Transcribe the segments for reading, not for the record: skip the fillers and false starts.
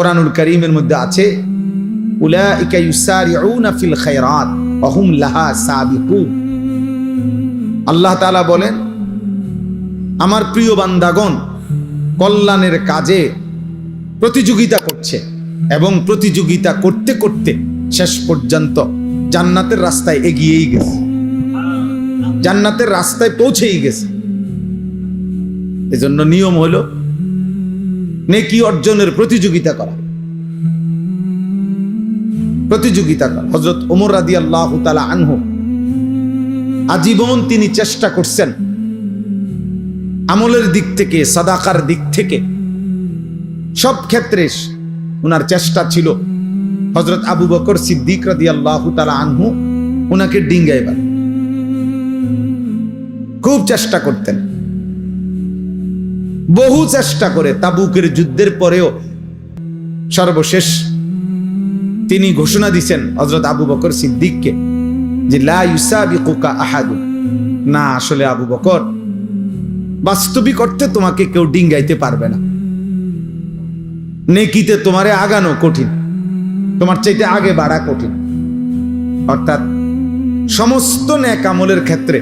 কুরআনুল কারীমের মধ্যে আছে উলাইকা ইউসারিউনা ফিল খায়রাত ওয়া হুম লাহা সাবিকুন। আল্লাহ তাআলা বলেন, আমার প্রিয় বান্দাগণ কল্যাণের কাজে প্রতিযোগিতা করছে এবং প্রতিযোগিতা করতে করতে শেষ পর্যন্ত জান্নাতের রাস্তায় এগিয়েই গেছে, জান্নাতের রাস্তায় পৌঁছেই গেছে। এজন্য নিয়ম হলো নেকি অর্জনের প্রতিযোগিতা করা, প্রতিযোগিতা করা। হযরত ওমর রাদিয়াল্লাহু তাআলা আনহু আজীবন তিনি চেষ্টা করছেন আমলের দিক থেকে, সাদাকার দিক থেকে, সব ক্ষেত্রে ওনার চেষ্টা ছিল হযরত আবু বকর সিদ্দিক রাদিয়াল্লাহু তাআলা আনহু ওনাকে ডিঙ্গাইবার খুব চেষ্টা করতেন। বহু চেষ্টা করে তাবুকের যুদ্ধের পরেও সর্বশেষ তিনি ঘোষণা দিয়েছেন হযরত আবু বকর সিদ্দিককে যে লা ইউসাবিকুকা আহাদুন, না আসলে আবু বকর বাস্তবিক অর্থে তোমাকে কেউ ডিঙ্গাইতে পারবে না, নেকিতে তোমারে আগানো কঠিন, তোমার চাইতে আগে বাড়া কঠিন। অর্থাৎ সমস্ত নেক আমলের ক্ষেত্রে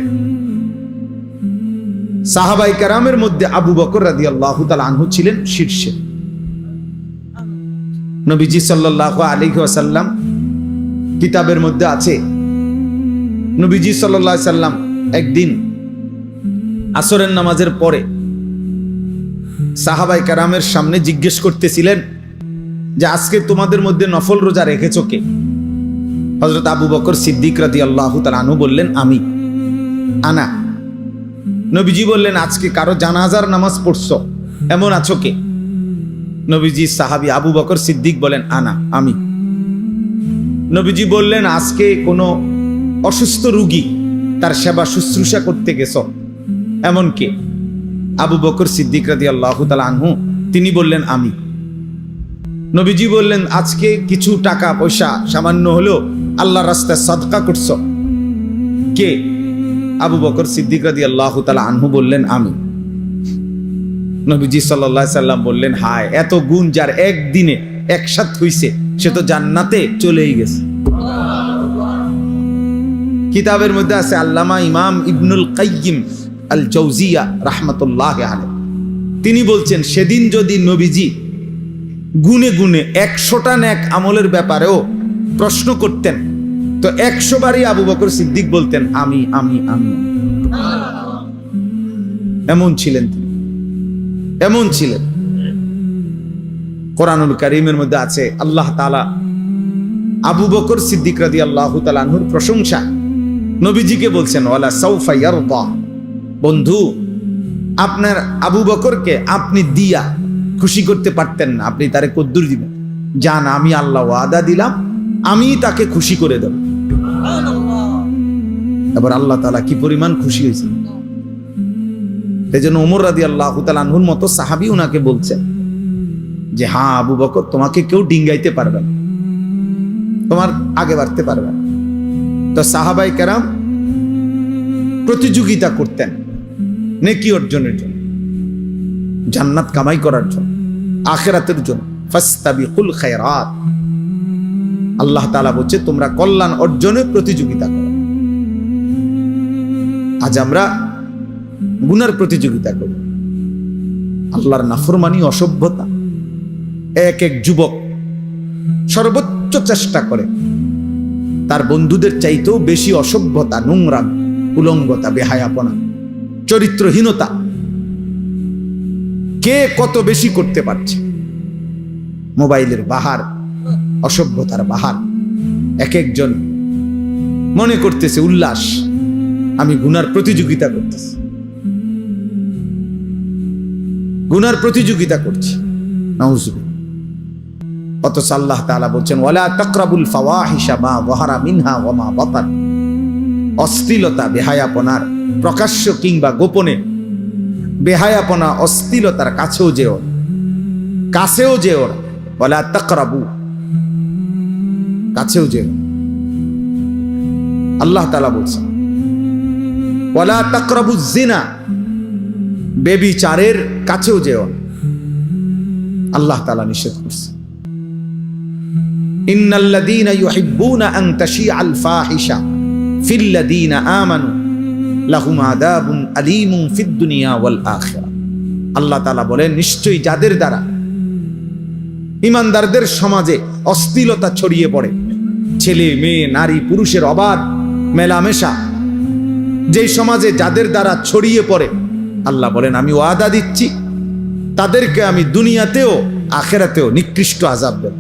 সাহাবায়ে কেরামের মধ্যে আবু বকর রাদিয়াল্লাহু তাআলা আনহু ছিলেন শীর্ষে। নবীজি সাল্লাল্লাহু আলাইহি ওয়াসাল্লাম কিতাবের মধ্যে আছে, নবীজি সাল্লাল্লাহু আলাইহি সাল্লাম একদিন আসরের নামাজের পরে সাহাবায়ে কেরামের সামনে জিজ্ঞেস করতেছিলেন যে আজকে তোমাদের মধ্যে নফল রোজা রেখেছো কে? হযরত আবু বকর সিদ্দিক রাদিয়াল্লাহু তাআলা আনহু বললেন, আমি, আনা। নবীজি বললেন, আজকে কারো জানাজার নামাজ পড়ছো এমন আছো কে? নবীজি সাহাবী আবু বকর সিদ্দিক বলেন, আনা, আমি। নবীজি বললেন, আজকে কোনো অসুস্থ রোগী তার সেবা শুশ্রূষা করতে গেছো এমন কে? আবু বকর সিদ্দিক রাদিয়াল্লাহু তাআলা আনহু তিনি বললেন, আমি। নবীজি বললেন, আজকে কিছু টাকা পয়সা সামান্য হলেও আল্লাহর রাস্তায় সাদকা করছো কে? আবু বকর সিদ্দিক রাদিয়াল্লাহু তাআলা আনহু বললেন, আমি। নবীজি সাল্লাল্লাহু আলাইহি সাল্লাম বললেন, হায়, এত গুণ যার একদিনে একসাথে হইছে সে তো জান্নাতে চলেই গেছে। কিতাবের মধ্যে আছে, আল্লামা ইমাম ইবনুল কাইয়িম আল জাওজিয়া রাহমাতুল্লাহি আলাইহি তিনি বলছেন, সেদিন যদি নবীজি গুনে গুনে 100টা নেক আমলের ব্যাপারেও প্রশ্ন করতেন তো 100 বারই আবু বকর সিদ্দিক বলতেন, আমি, আমি, আমি। এমন ছিলেন তিনি, এমন ছিলেন। কোরআনুল কারীমের মধ্যে আছে, আল্লাহ তাআলা আবু বকর সিদ্দিক রাদিয়াল্লাহু তাআলা আনহুর প্রশংসা নবীজিকে বলছেন, ওয়ালা সাউফা ইয়ারদা, বন্ধু আপনার আবু বকরকে আপনি দিয়া খুশি করতে পারতেন না, আপনি তারে কদ্দুর দিবেন? জান, আমি আল্লাহ ওয়াদা দিলাম আমি তাকে খুশি করে দেব। এবার আল্লাহ তাআলা কি পরিমাণ খুশি হয়েছেন। এই জন্য ওমর রাদিয়াল্লাহু তাআলা আনহুর মতো সাহাবী উনাকে বলছেন যে, হ্যাঁ আবু বকর, তোমাকে কেউ ডিঙ্গাইতে পারবে না, তোমার আগে বাড়তে পারবে না। তো সাহাবায়ে কেরাম প্রতিযোগিতা করতেন নেকি অর্জনের জন্য, জান্নাত কামাই করার জন্য, আখিরাতের জন্য। ফাস্তাবিকুল খায়রাত, আল্লাহ তাআলা বলছে তোমরা কল্যাণ অর্জনে প্রতিযোগিতা করো। আজ আমরা গুনার প্রতিযোগিতা করি, আল্লাহর নাফরমানি, অসভ্যতা। এক এক যুবক সর্বোচ্চ চেষ্টা করে তার বন্ধুদের চাইতেও বেশি অসভ্যতা, নোংরা, উলঙ্গতা, বেহায়াপনা, চরিত্রহীনতা কে কত বেশি করতে পারছে। মোবাইলের বাহার, অসভ্যতার বাহার। এক একজন মনে করতেছে উল্লাস, আমি গুনার প্রতিযোগিতা করতেছি, গুনার প্রতিযোগিতা করছি। নাউযুবিল্লাহ। অথচ আল্লাহ তাআলা বলছেন, ওয়ালা তাকরাবুল ফাওয়াহিশা মা যাহারা মিনহা ওয়া মা বাতান, অশ্লীলতা, বেহায়াপনার প্রকাশ্য কিংবা গোপনে বেহায়াপনা, অশ্লীলতার কাছেও যেও, কাছেও যেও। ওয়ালা তাকরাবু, কাছেও যেও। আল্লাহ তাআলা বলছেন, ওয়ালা তাকরাবুজ জিনা, বেবিচারের কাছেও যেও। আল্লাহ তাআলা নিষেধ করছে। ইন্নাল্লাযীনা ইউহিব্বুনা আন তাশিআল ফাহিশা ফিল্লাযীনা আমানু লাহুম আযাবুন আলীমুন ফিদ দুনিয়া ওয়াল আখিরাহ। আল্লাহ তাআলা বলেন, নিশ্চয়ই যাদের দ্বারা ঈমানদারদের সমাজে অশ্লীলতা ছড়িয়ে পড়ে, ছেলে মেয়ে নারী পুরুষের অবাধ মেলামেশা যেই সমাজে যাদের দ্বারা ছড়িয়ে পড়ে, আল্লাহ বলেন আমি ওয়াদা দিচ্ছি তাদেরকে আমি দুনিয়াতেও আখিরাতেও নিকৃষ্ট আযাব দেব।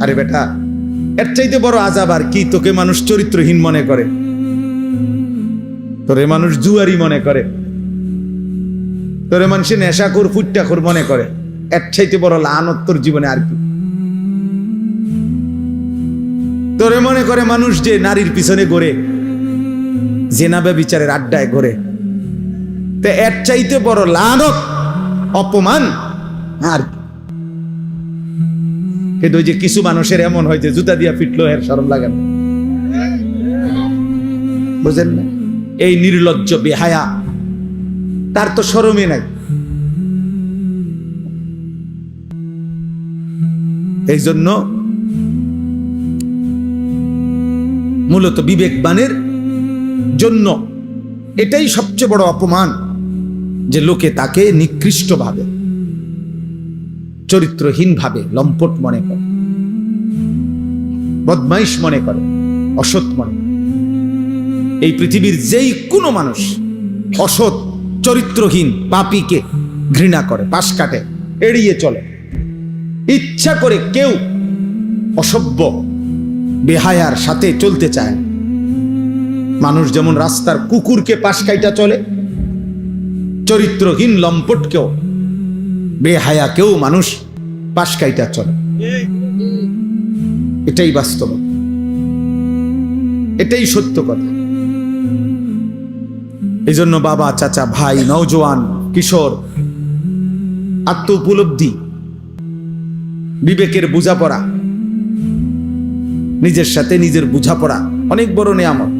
আরে বেটা, এর চাইতে বড় আযাব আর কি? তোকে মানুষ চরিত্রহীন মনে করে, তোরে মানুষ জুয়ারি মনে করে, তোরে মানুষ নেশাখোর ফুট্টাখোর মনে করে, এর চাইতে বড় লানত তোর জীবনে আর কি? তোরে মনে করে মানুষ যে নারীর পিছনে ঘোরে, জেনা ব্যভিচারের আড্ডায় ঘোরে, তো এর চাইতে বড় লানত অপমান আর কি? কিন্তু ওই যে কিছু মানুষের এমন হয় যে জুতা দিয়া পিটলো এর শরম লাগে না, বুঝেন না? এই নির্লজ্জ বেহায়া, তার তো শরমই নাই। এই জন্য মূলত বিবেকবানের জন্য এটাই সবচেয়ে বড় অপমান, যে লোকে তাকে নিকৃষ্ট ভাবে, চরিত্রহীন ভাবে, লম্পট মনে করে, বদমাইশ মনে করে, অসৎ মনে করে। এই পৃথিবীর যেই কোনো মানুষ অসৎ, চরিত্রহীন, পাপীকে ঘৃণা করে, পাশ কাটে, এড়িয়ে চলে। ইচ্ছা করে কেউ অসভ্য বেহায়ার সাথে চলতে চায় না। মানুষ যেমন রাস্তার কুকুরকে পাশ কাইটা চলে, চরিত্রহীন লম্পটকেও, বেহায়াকেও মানুষ পাশ কাইটা চলে। এটাই বাস্তব, এটাই সত্য কথা। এই জন্য বাবা, চাচা, ভাই, নওজোয়ান, কিশোর, আত্ম উপলব্ধি, বিবেকের বোঝাপড়া, নিজের সাথে নিজের বোঝাপড়া অনেক বড় নিয়ামত।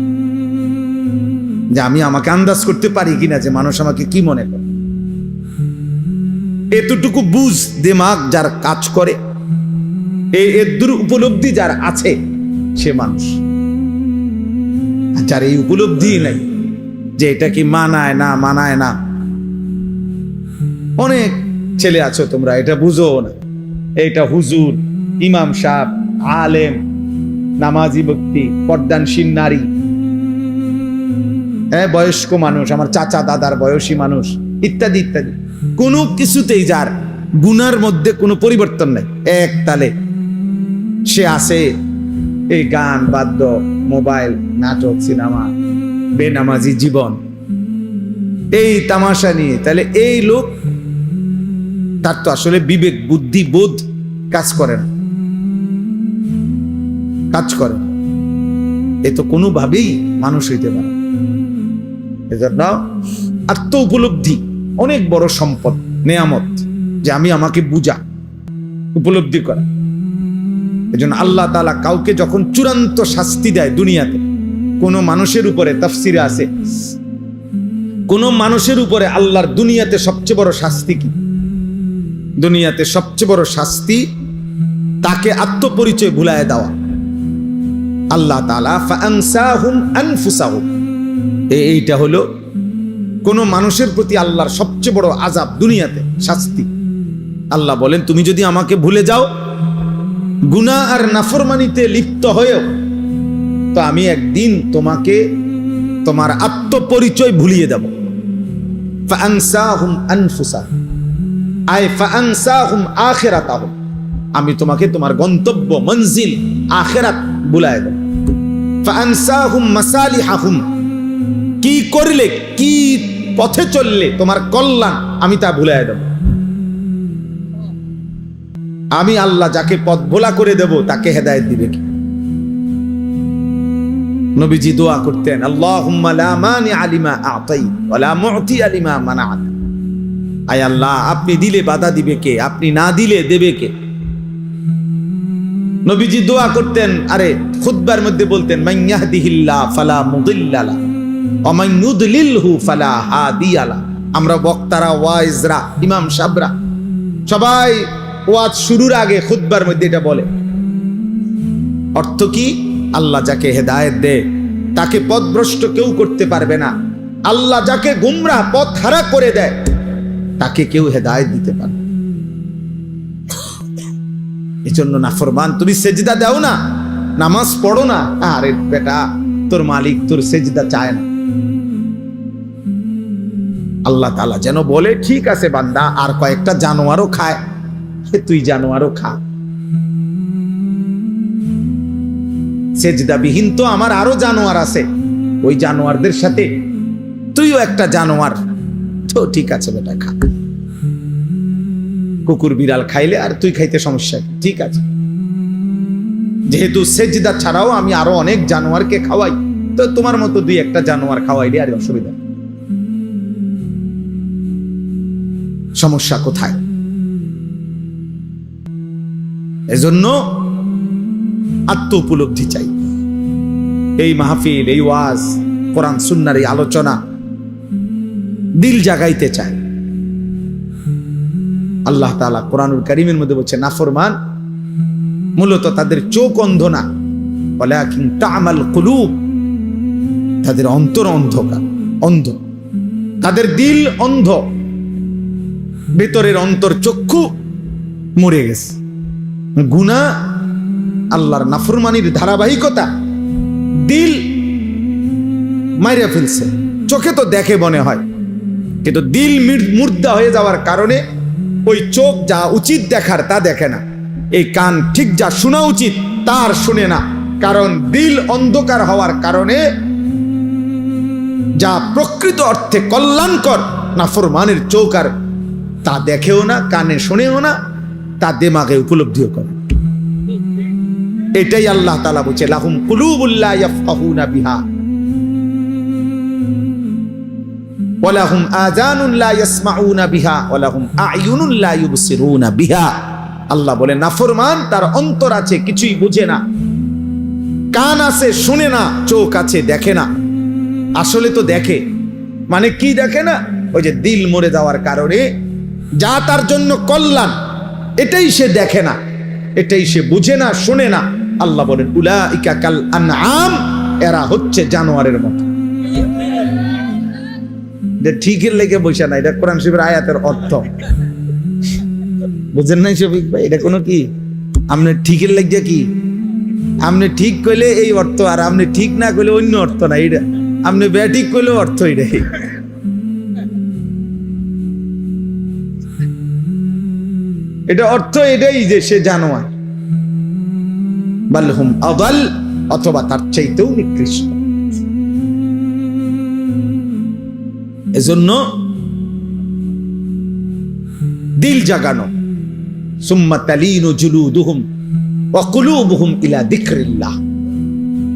যে আমি আমাকে আন্দাজ করতে পারি কিনা যে মানুষ আমাকে কি মনে করে, এতটুকু বুঝ দিমাগ যার কাজ করে, এই এদুর উপলব্ধি যার আছে, সে মানুষ। যার এই উপলব্ধি নাই যে এটা কি মানায় না মানায় না, অনেক ছেলে আছো তোমরা এটা বুঝো না, এটা হুজুর, ইমাম সাহেব, আলেম, নামাজি ব্যক্তি, পর্দানশীল নারী, বয়স্ক মানুষ, আমার চাচা দাদার বয়সী মানুষ, ইত্যাদি ইত্যাদি, কোনো কিছুতেই যার গুনার মধ্যে কোনো পরিবর্তন নাই, এক তালে সে আছে এই গান, বাদ্য, মোবাইল, নাটক, সিনেমা, বেনামাজি জীবন, এই তামাশা নিয়ে। তাহলে এই লোক, তার তো আসলে বিবেক, বুদ্ধি, বোধ কাজ করে না, কাজ করে। এ তো কোনোভাবেই মানুষ হইতে পারে। এজন্য আত্ম উপলব্ধি অনেক বড় সম্পদ, নেয়ামত, যে আমি আমাকে বুঝা, উপলব্ধি করা। এজন্য আল্লাহ তাআলা কাউকে যখন চূড়ান্ত শাস্তি দেয় দুনিয়াতে, কোন মানুষের উপরে, তাফসিরে আছে, কোন মানুষের উপরে আল্লাহর দুনিয়াতে সবচেয়ে বড় শাস্তি কি? দুনিয়াতে সবচেয়ে বড় শাস্তি তাকে আত্মপরিচয় ভুলায় দেওয়া। আল্লাহ তাআলা ফাআনসাহুম আনফুসাহুম, এইটা হলো কোন মানুষের প্রতি আল্লাহর সবচেয়ে বড় আযাব, দুনিয়াতে শাস্তি। আল্লাহ বলেন, তুমি যদি আমাকে ভুলে যাও, গুনাহ আর নাফরমানিতে লিপ্ত হয়েও, তো আমি একদিন তোমাকে তোমার আত্মপরিচয় ভুলিয়ে দেব। ফাআনসাহুম আনফুসাহুম আই ফাআনসাহুম আখিরাতাহুম, আমি তোমাকে তোমার গন্তব্য, মঞ্জিল, আখিরাত ভুলায় দেব। ফাআনসাহুম মাসালিহাহুম, কি করলে, কি পথে চললে তোমার কল্যাণ, আমি তা ভুলায় দেব। আমি আল্লাহ যাকে পথ ভোলা করে দেব, তাকে হেদায়েত দিবে কি? নবীজি দোয়া করতেন, আল্লাহুম্মা লা মানিআ লিমা আ'তাইত ওয়া লা মু'তিয়া লিমা মানা'ত। আয় আল্লাহ, আপনি দিলে বাধা দিবে কে? আপনি না দিলে দেবে কে? নবীজি দোয়া করতেন, আরে খুতবার মধ্যে বলতেন, মান ইয়াহদিহিল্লাহ ফালা মুদিল্লা লাহু ওয়া মান ইউদ্লিলহু ফালা হাদিয়া লাহু। আমরা বক্তারা, ওয়াইজরা, ইমাম সাহেবরা সবাই ওয়াজ শুরুর আগে খুতবার মধ্যে এটা বলে। অর্থ কি? আল্লাহ যাকে হেদায়েত দেয় তাকে পথভ্রষ্ট কেউ করতে পারবে না। আল্লাহ যাকে গুমরাহ পথ হারা করে দেয় তাকে কেউ হেদায়েত দিতে পারবে। এজন্য নাফরমান, তুমি সেজদা দাও না, নামাজ পড়ো না, আরে বেটা তোর মালিক তোর সেজদা চায় না। আল্লাহ তাআলা যেন বলে, ঠিক আছে বান্দা, আর কয়েকটা জানোয়ারও খায়, তুই জানোয়ারও খা। সেজদাবিহীন তো আমার আরো জানোয়ার আছে, ওই জানোয়ারদের সাথে তুইও একটা জানোয়ার, তো ঠিক আছে বেটা খা। কুকুর বিড়াল খাইলে আর তুই খাইতে সমস্যা কি? ঠিক আছে, যেহেতু সেজদা ছাড়াও আমি আরো অনেক জানোয়ারকে খাওয়াই, তো তোমার মতো দুই একটা জানোয়ার খাওয়াইলে আর অসুবিধা, সমস্যা কোথায়? এজন্য আত্ম উপলব্ধি চাই। এই মাহফিল, এই ওয়াজ, কোরআন সুন্নাহর এই আলোচনা দিল জাগাইতে চায়। আল্লাহ তাআলা কোরআনুল কারীমের মধ্যে বলছে, নাফরমান মূলত তাদের চোখ অন্ধ না, ওয়ালাকিন তা'মাল কুলুব, তাদের অন্তর অন্ধকার, অন্ধ, তাদের দিল অন্ধ, ভেতরের অন্তর চক্ষু মরে গেছে। গুনাহ, আল্লাহর নাফরমানির ধারাবাহিকতা দিল মাইরা ফেলছে। চোখে তো দেখে মনে হয়, কিন্তু দিল মুর্দা হয়ে যাওয়ার কারণে ওই চোখ যা উচিত দেখার তা দেখে না, এই কান ঠিক যা শোনা উচিত তা আর শুনে না। কারণ দিল অন্ধকার হওয়ার কারণে যা প্রকৃত অর্থে কল্যাণকর নাফরমানের চোখ আর তা দেখেও না, কানে শুনেও না, তা দিমাগে উপলব্ধিও করে। এটাই আল্লাহ তাআলা বলছে, লাহুম কুলুবুল লা ইয়াফকাহুনা বিহা ওয়া লাহুম আযানুন লা ইয়াসমাউনা বিহা ওয়া লাহুম আ'য়ুনুন লা ইউবসিরুনা বিহা। আল্লাহ বলে নাফরমান তার অন্তর আছে কিছুই বুঝে না, কান আছে শুনে না, চোখ আছে দেখে না। আসলে তো দেখে, মানে কি দেখে না? ওই যে দিল মরে যাওয়ার কারণে যা তার জন্য কল্যাণ এটাই সে দেখে না, এটাই সে বুঝে না, শুনে না। আল্লাহ বলেন উলাইকা কাল আনআম, এরা হচ্ছে জানোয়ারের মতো। ঠিকের লেগে বসে না, এটা কোরআন শরীফের আয়াতের অর্থ, বুঝেন নাই শফিক ভাই? এটা কোনো কি আপনি ঠিকের লেগে কি আপনি ঠিক কইলে এই অর্থ, আর আপনি ঠিক না কইলে অন্য অর্থ না। এটা আপনি ব্যাঠিক কইলে অর্থ এটাই। এটা অর্থ এটাই যে সে জানোয়ার। বালহুম আদাল, অথবা তার চাইতেও নিকৃষ্ট। এজন্য দিল জাগানো, সুম্মা তালিনু জুলুদুহুম ওয়া কুলুবুহুম ইলা যিকরিল্লাহ।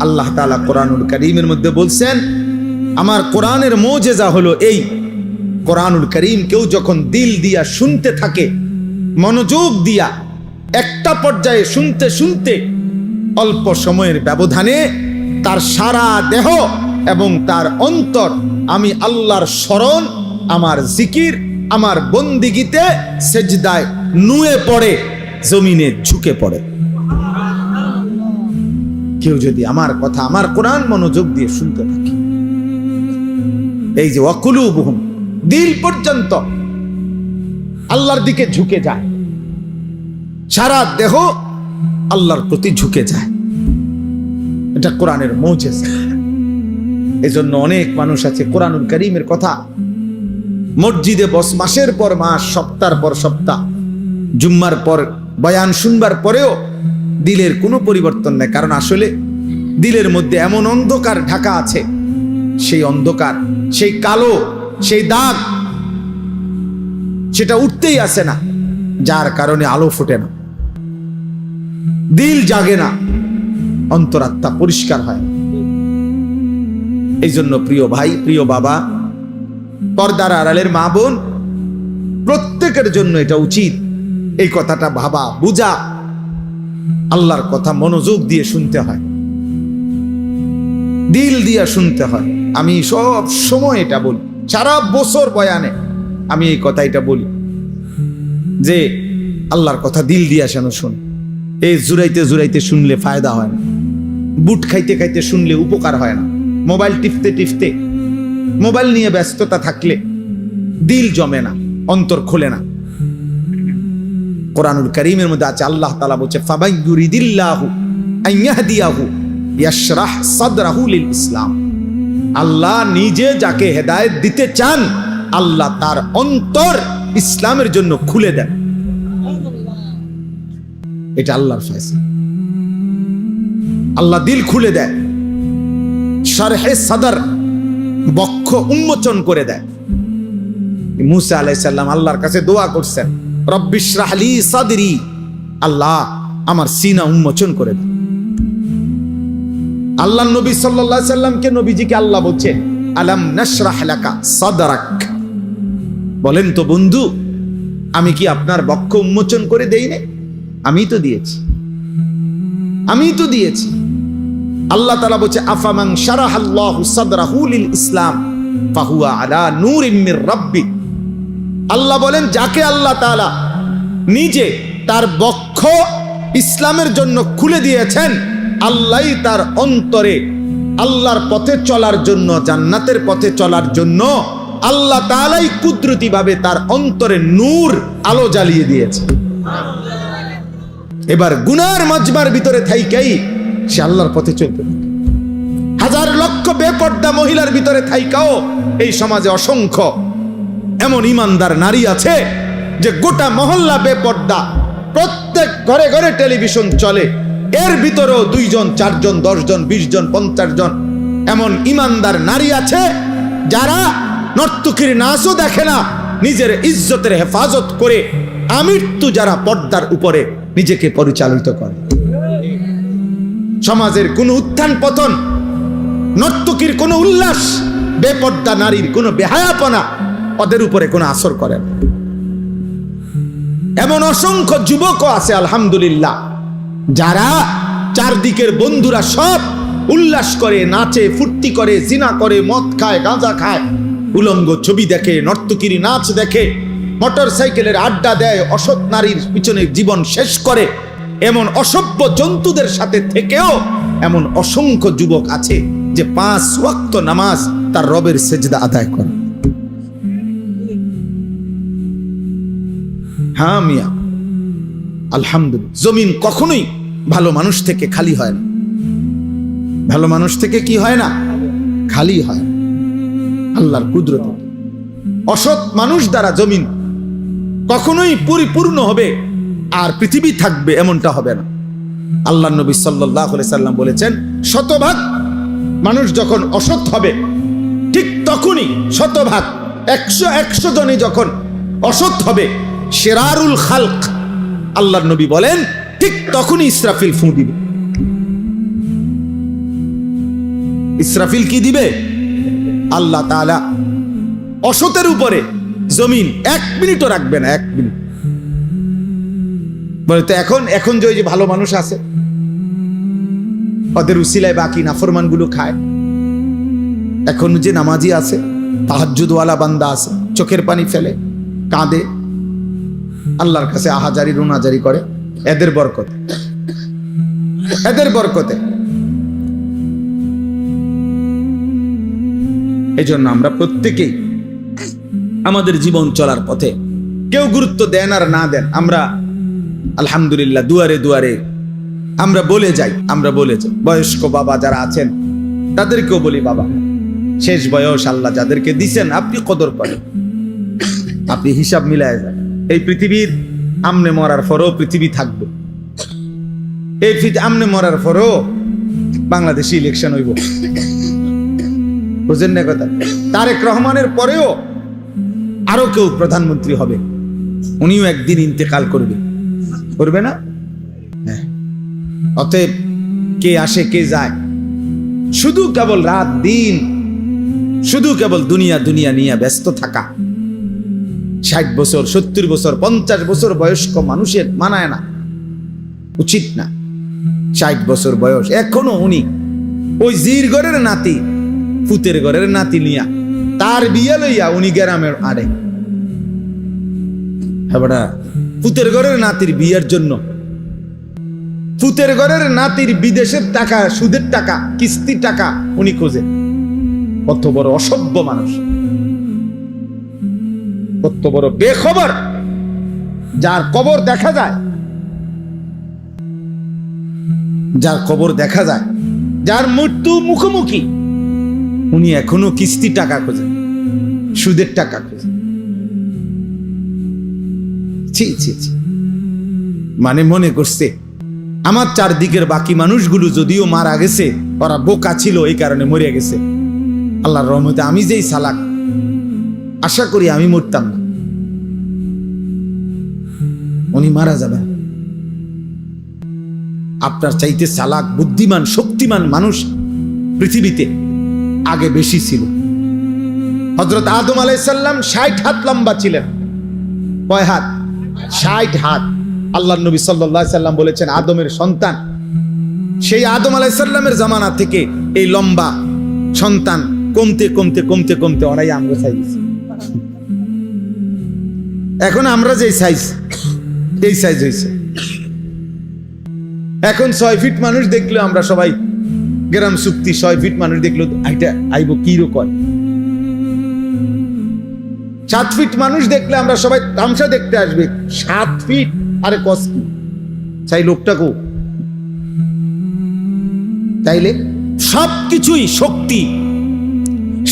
আল্লাহ তাআলা কোরআনুল কারীমের মধ্যে বলছেন, আমার কোরআনের মুজিজা হলো এই, কোরআনুল কারীম কেউ যখন দিল দিয়া শুনতে থাকে, মনোযোগ দিয়া একটা পর্যায়ে শুনতে শুনতে অল্প সময়ের ব্যবধানে তার সারা দেহ এবং তার অন্তর আমি আল্লাহর স্মরণ, আমার জিকির, আমার বন্দিগিতে সেজদায় নুয়ে পড়ে, জমিনে ঝুঁকে পড়ে। কেউ যদি আমার কথা, আমার কোরআন মনোযোগ দিয়ে শুনতে থাকে, এই যে ওয়াকুলুবুহুম, দিল পর্যন্ত আল্লাহর দিকে ঝুঁকে যায়, সারা দেহ আল্লাহর প্রতি ঝুঁকে যায়, এটা কোরআনের মুজিজা। এজন্য অনেক মানুষ আছে কোরআনুল কারীমের কথা মসজিদে বস, মাসের পর মাস, সপ্তাহের পর সপ্তাহ, জুম্মার পর বয়ান শুনবার পরেও দিলের কোনো পরিবর্তন নেই। কারণ আসলে দিলের মধ্যে এমন অন্ধকার ঢাকা আছে, সেই অন্ধকার, সেই কালো, সেই দাগ, সেটা উঠতেই আসে না, যার কারণে আলো ফোটে না, দিল জাগে না, অন্তরাত্মা পরিষ্কার হয় না। এই জন্য প্রিয় ভাই, প্রিয় বাবা, পর্দার আড়ালের মা বোন, প্রত্যেকের জন্য এটা উচিত এই কথাটা ভাবা, বুঝা, আল্লাহর কথা মনোযোগ দিয়ে শুনতে হয়, দিল দিয়ে শুনতে হয়। আমি সব সময় এটা বলি, সারা বছর বয়ানে আমি এই কথা এটা বলি যে আল্লাহর কথা দিল দিয়া যেন শোন। এই জুরাইতে জুরাইতে শুনলে ফায়দা হয় না, বুট খাইতে খাইতে শুনলে উপকার হয় না, মোবাইল টিপতে টিপতে, মোবাইল নিয়ে ব্যস্ততা থাকলে দিল জমে না, অন্তর খোলে না। কোরআনুল কারীমের মধ্যে আছে, আল্লাহ তাআলা বলছে ফাবাই ইউরিদিল্লাহু আন ইয়াহদিয়াহু ইয়াশরাহ সাদরাহু লিল ইসলাম। আল্লাহ নিজে যাকে হেদায়েত দিতে চান, আল্লাহ তার অন্তর ইসলামের জন্য খুলে দেন। এটা আল্লাহর ফয়সালা। আল্লাহ দিল খুলে দেয়, শারহে সাদর, বক্ষ উন্মোচন করে দেয়। মুসা আলাইহিস সালাম আল্লাহর কাছে দোয়া করছেন, রব্বিশরাহ লি সাদরি, আল্লাহ আমার সিনা উন্মোচন করে দেন। আল্লাহ নবী সাল্লাল্লাহু আলাইহি সাল্লামকে, নবীজিকে আল্লাহ বলছেন আলাম নাশরাহ লাকা সাদরাক, বলেন তো বন্ধু, আমি কি আপনার বক্ষ উন্মোচন করে দেই না? আমি তো দিয়েছি, আমি তো দিয়েছি। আল্লাহ তাআলা বলছে আফামান শারাহাল্লাহু সাদরাহু লিল ইসলাম ফাহুয়া আলা নূরিম মির রাব্বি। আল্লাহ বলেন, যাকে আল্লাহ তাআলা নিজে তার বক্ষ ইসলামের জন্য খুলে দিয়েছেন, আল্লাহই তার অন্তরে আল্লাহর পথে চলার জন্য, জান্নাতের পথে চলার জন্য আল্লাহ তাআলাই কুদরতি ভাবে তার অন্তরে নূর, আলো জ্বালিয়ে দিয়েছে। এবার গুনার মাজমার ভিতরে থাইকাই সে আল্লাহর পথে চলতে থাকে। হাজার লক্ষ বেপর্দা মহিলার ভিতরে থাইকাও এই সমাজে অসংখ্য এমন ইমানদার নারী আছে যে গোটা মহল্লা বেপর্দা, প্রত্যেক ঘরে ঘরে টেলিভিশন চলে, এর ভিতরেও 2 জন 4 জন 10 জন 20 জন 50 জন এমন ইমানদার নারী আছে যারা নর্তকীর নাচও দেখে না, নিজের ইজ্জতের হেফাজত করে আমৃত্যু যারা পর্দার উপরে নিজেকে পরিচালিত করে। সমাজের কোনো উত্থান পতন, নর্তকীর কোনো উল্লাস, বেপর্দা নারীর কোনো বেহায়াপনা ওদের উপরে কোনো আসর করে না। এমন অসংখ্য যুবকও আছে আলহামদুলিল্লাহ, যারা চারদিকের বন্ধুরা সব উল্লাস করে, নাচে, ফুর্তি করে, জিনা করে, মদ খায়, গাঁজা খায়, উলঙ্গ ছবি দেখে, নর্তকীর নাচ দেখে, মোটর সাইকেলের আড্ডা দেয়, অসৎ নারীর পিছনে জীবন শেষ করে, এমন অসভ্য জন্তুদের সাথে থেকেও এমন অসংখ্য যুবক আছে যে 5 ওয়াক্ত নামাজ তার রবের সেজদা আদায় করে। হ্যাঁ মিয়া, আলহামদুলিল্লাহ। জমিন কখনোই ভালো মানুষ থেকে খালি হয় না, ভালো মানুষ থেকে কি হয় না, খালি হয়। আল্লাহর কুদরত। অসৎ মানুষ দ্বারা জমিন কখনোই পরিপূর্ণ হবে আর পৃথিবী থাকবে এমনটা হবে না। আল্লাহ নবী সাল্লাল্লাহু আলাইহি সাল্লাম বলেছেন, শতভাগ মানুষ যখন অসৎ হবে, ঠিক তখনই শতভাগ 100 জনই যখন অসৎ হবে, শিরারুল খালক, আল্লাহর নবী বলেন ঠিক তখনই ইসরাফিল ফু দিবে। ইসরাফিল কি দিবে? আল্লাহ তাআলা অসতের উপরে জমিন 1 মিনিটও রাখবে না, 1 মিনিট। বলে তো এখন যে ভালো মানুষ আছে, ওদের উসিলায় বাকি নাফরমান গুলো খায়, এখন যে নামাজি আছে, তাহাজ্জুদওয়ালা বান্দা আছে, চোখের পানি ফেলে, কাঁদে, আল্লাহর কাছে আহাজারি রুনাজারি করে, এদের বরকতে, এদের বরকতে। এই জন্য আমরা প্রত্যেকেই আমাদের জীবন চলার পথে কেউ গুরুত্ব দেন আর না দেন, আমরা আলহামদুলিল্লাহ দুয়ারে দুয়ারে আমরা বলে যাই, বয়স্ক বাবা যারা আছেন তাদেরকেও বলি, বাবা শেষ বয়স আল্লাহ যাদেরকে দিছেন আপনি কদর করেন, আপনি হিসাব মিলায় যান। এই পৃথিবীর আমনে মরার পরও পৃথিবী থাকবে, এই আমনে মরার পরও বাংলাদেশে ইলেকশন হইব, বুঝেন না কথা? তারেক রহমানের পরেও আরো কেউ প্রধানমন্ত্রী হবে, উনিও একদিন ইন্তেকাল করবে না? হ্যাঁ। অতএব কে আসে কে যায়, শুধু কেবল রাত দিন, শুধু কেবল দুনিয়া দুনিয়া নিয়ে ব্যস্ত থাকা। 60 বছর 70 বছর 50 বছর বয়স্ক মানুষের মানায় না, উচিত না। 60 বছর বয়স এখনো উনি ওই জির ঘরের নাতি, ফুতের ঘরের নাতি নিয়া তার বিয়ে লইয়া উনি গ্রামের আরে, হ্যাঁ ফুতের ঘরের নাতির বিয়ের জন্য, ফুতের ঘরের নাতির বিদেশের টাকা, সুদের টাকা, কিস্তির টাকা উনি খোঁজেন। কত বড় অসভ্য মানুষ, কত বড় বেখবর, যার কবর দেখা যায়, যার কবর দেখা যায়, যার মৃত্যু মুখোমুখি, উনি এখনো কিস্তি টাকা খোঁজেন, সুদের টাকা খোঁজেন। ছি ছি ছি। মানে মনে করছে আমার চারদিকের বাকি মানুষগুলো যদিও মারা গেছে, ওরা বোকা ছিল এই কারণে মরে গেছে, আল্লাহর রহমতে আমি যেই চালাক, আশা করি আমি মরতাম না, উনি মারা যাবেন। আপনার চাইতে চালাক, বুদ্ধিমান, শক্তিমান মানুষ পৃথিবীতে আগে বেশি ছিল। হযরত আদম আলাইহিস সালাম 60 হাত লম্বা ছিলেন। কয় হাত? 60 হাত। আল্লাহর নবী সাল্লাল্লাহু আলাইহি সাল্লাম বলেছেন আদমের সন্তান, সেই আদম আলাইহিস সালামের জামানা থেকে এই লম্বা সন্তান কমতে কমতে কমতে কমতে ওরাই আমরা সাইজ। এখন আমরা যে সাইজ, এই সাইজ হয়েছে। এখন 6 ফিট মানুষ দেখলে আমরা সবাই গ্রাম চুক্তি, 6 ফিট মানুষ দেখলো এটা আইব কি রকম। 7 ফিট মানুষ দেখলে আমরা সবাই তামসা দেখতে আসবে। 7 ফিট, আরে কস কি চাই লোকটাকে। তাইলে সবকিছুই, শক্তি,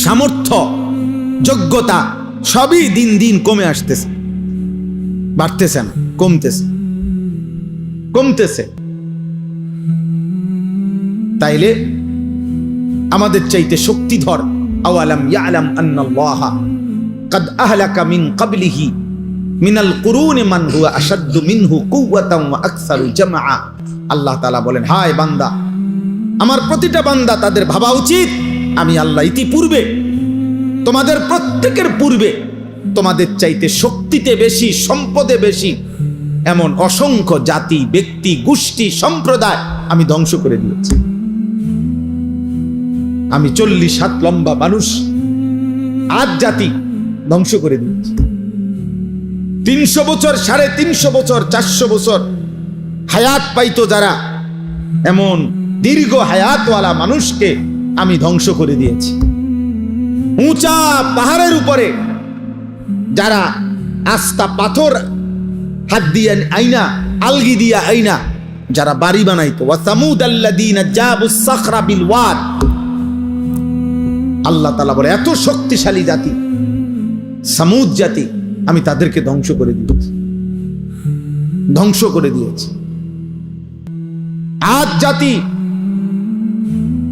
সামর্থ্য, যোগ্যতা সবই দিন দিন কমে আসতেছে, বাড়তেছে না, কমতেছে, কমতেছে। তাইলে আমাদের চাইতে শক্তিধর, আওয়ালাম ইয়ালাম আন্নাল্লাহা কাদ আহলাকা মিন ক্বাবলিহি মিনাল কুরুনি মান হুয়া আশাদ্দু মিনহু কুওয়াতান ওয়া আকসারু জামআ। আল্লাহ তাআলা বলেন, হায় বান্দা, আমার প্রতিটা বান্দা তাদের ভাবা উচিত আমি আল্লাহ ইতিপূর্বে, তোমাদের প্রত্যেকের পূর্বে তোমাদের চাইতে শক্তিতে বেশি, সম্পদে বেশি এমন অসংখ্য জাতি, ব্যক্তি, গোষ্ঠী, সম্প্রদায় আমি ধ্বংস করে দিয়েছি। আমি 40 হাত লম্বা মানুষ, আজ জাতি ধ্বংস করে দিয়েছি। 300 বছর, 350 বছর, 400 বছর হায়াত পাইতো যারা, এমন দীর্ঘ হায়াতওয়ালা মানুষকে আমি ধ্বংস করে দিয়েছি। উঁচা পাহাড়ের উপরে যারা আস্তা পাথর হাত দিয়ে আইনা, আলগি দিয়া আইনা যারা বাড়ি বানাইতো, ওয়া সামুদ আল্লাযীনা জাবুস সাখরা বিল ওয়াদ। আল্লাহ তাআলা বলে এত শক্তিশালী জাতি সামুদ জাতি, আমি তাদেরকে ধ্বংস করে দিয়েছি, ধ্বংস করে দিয়েছি। আদ জাতি,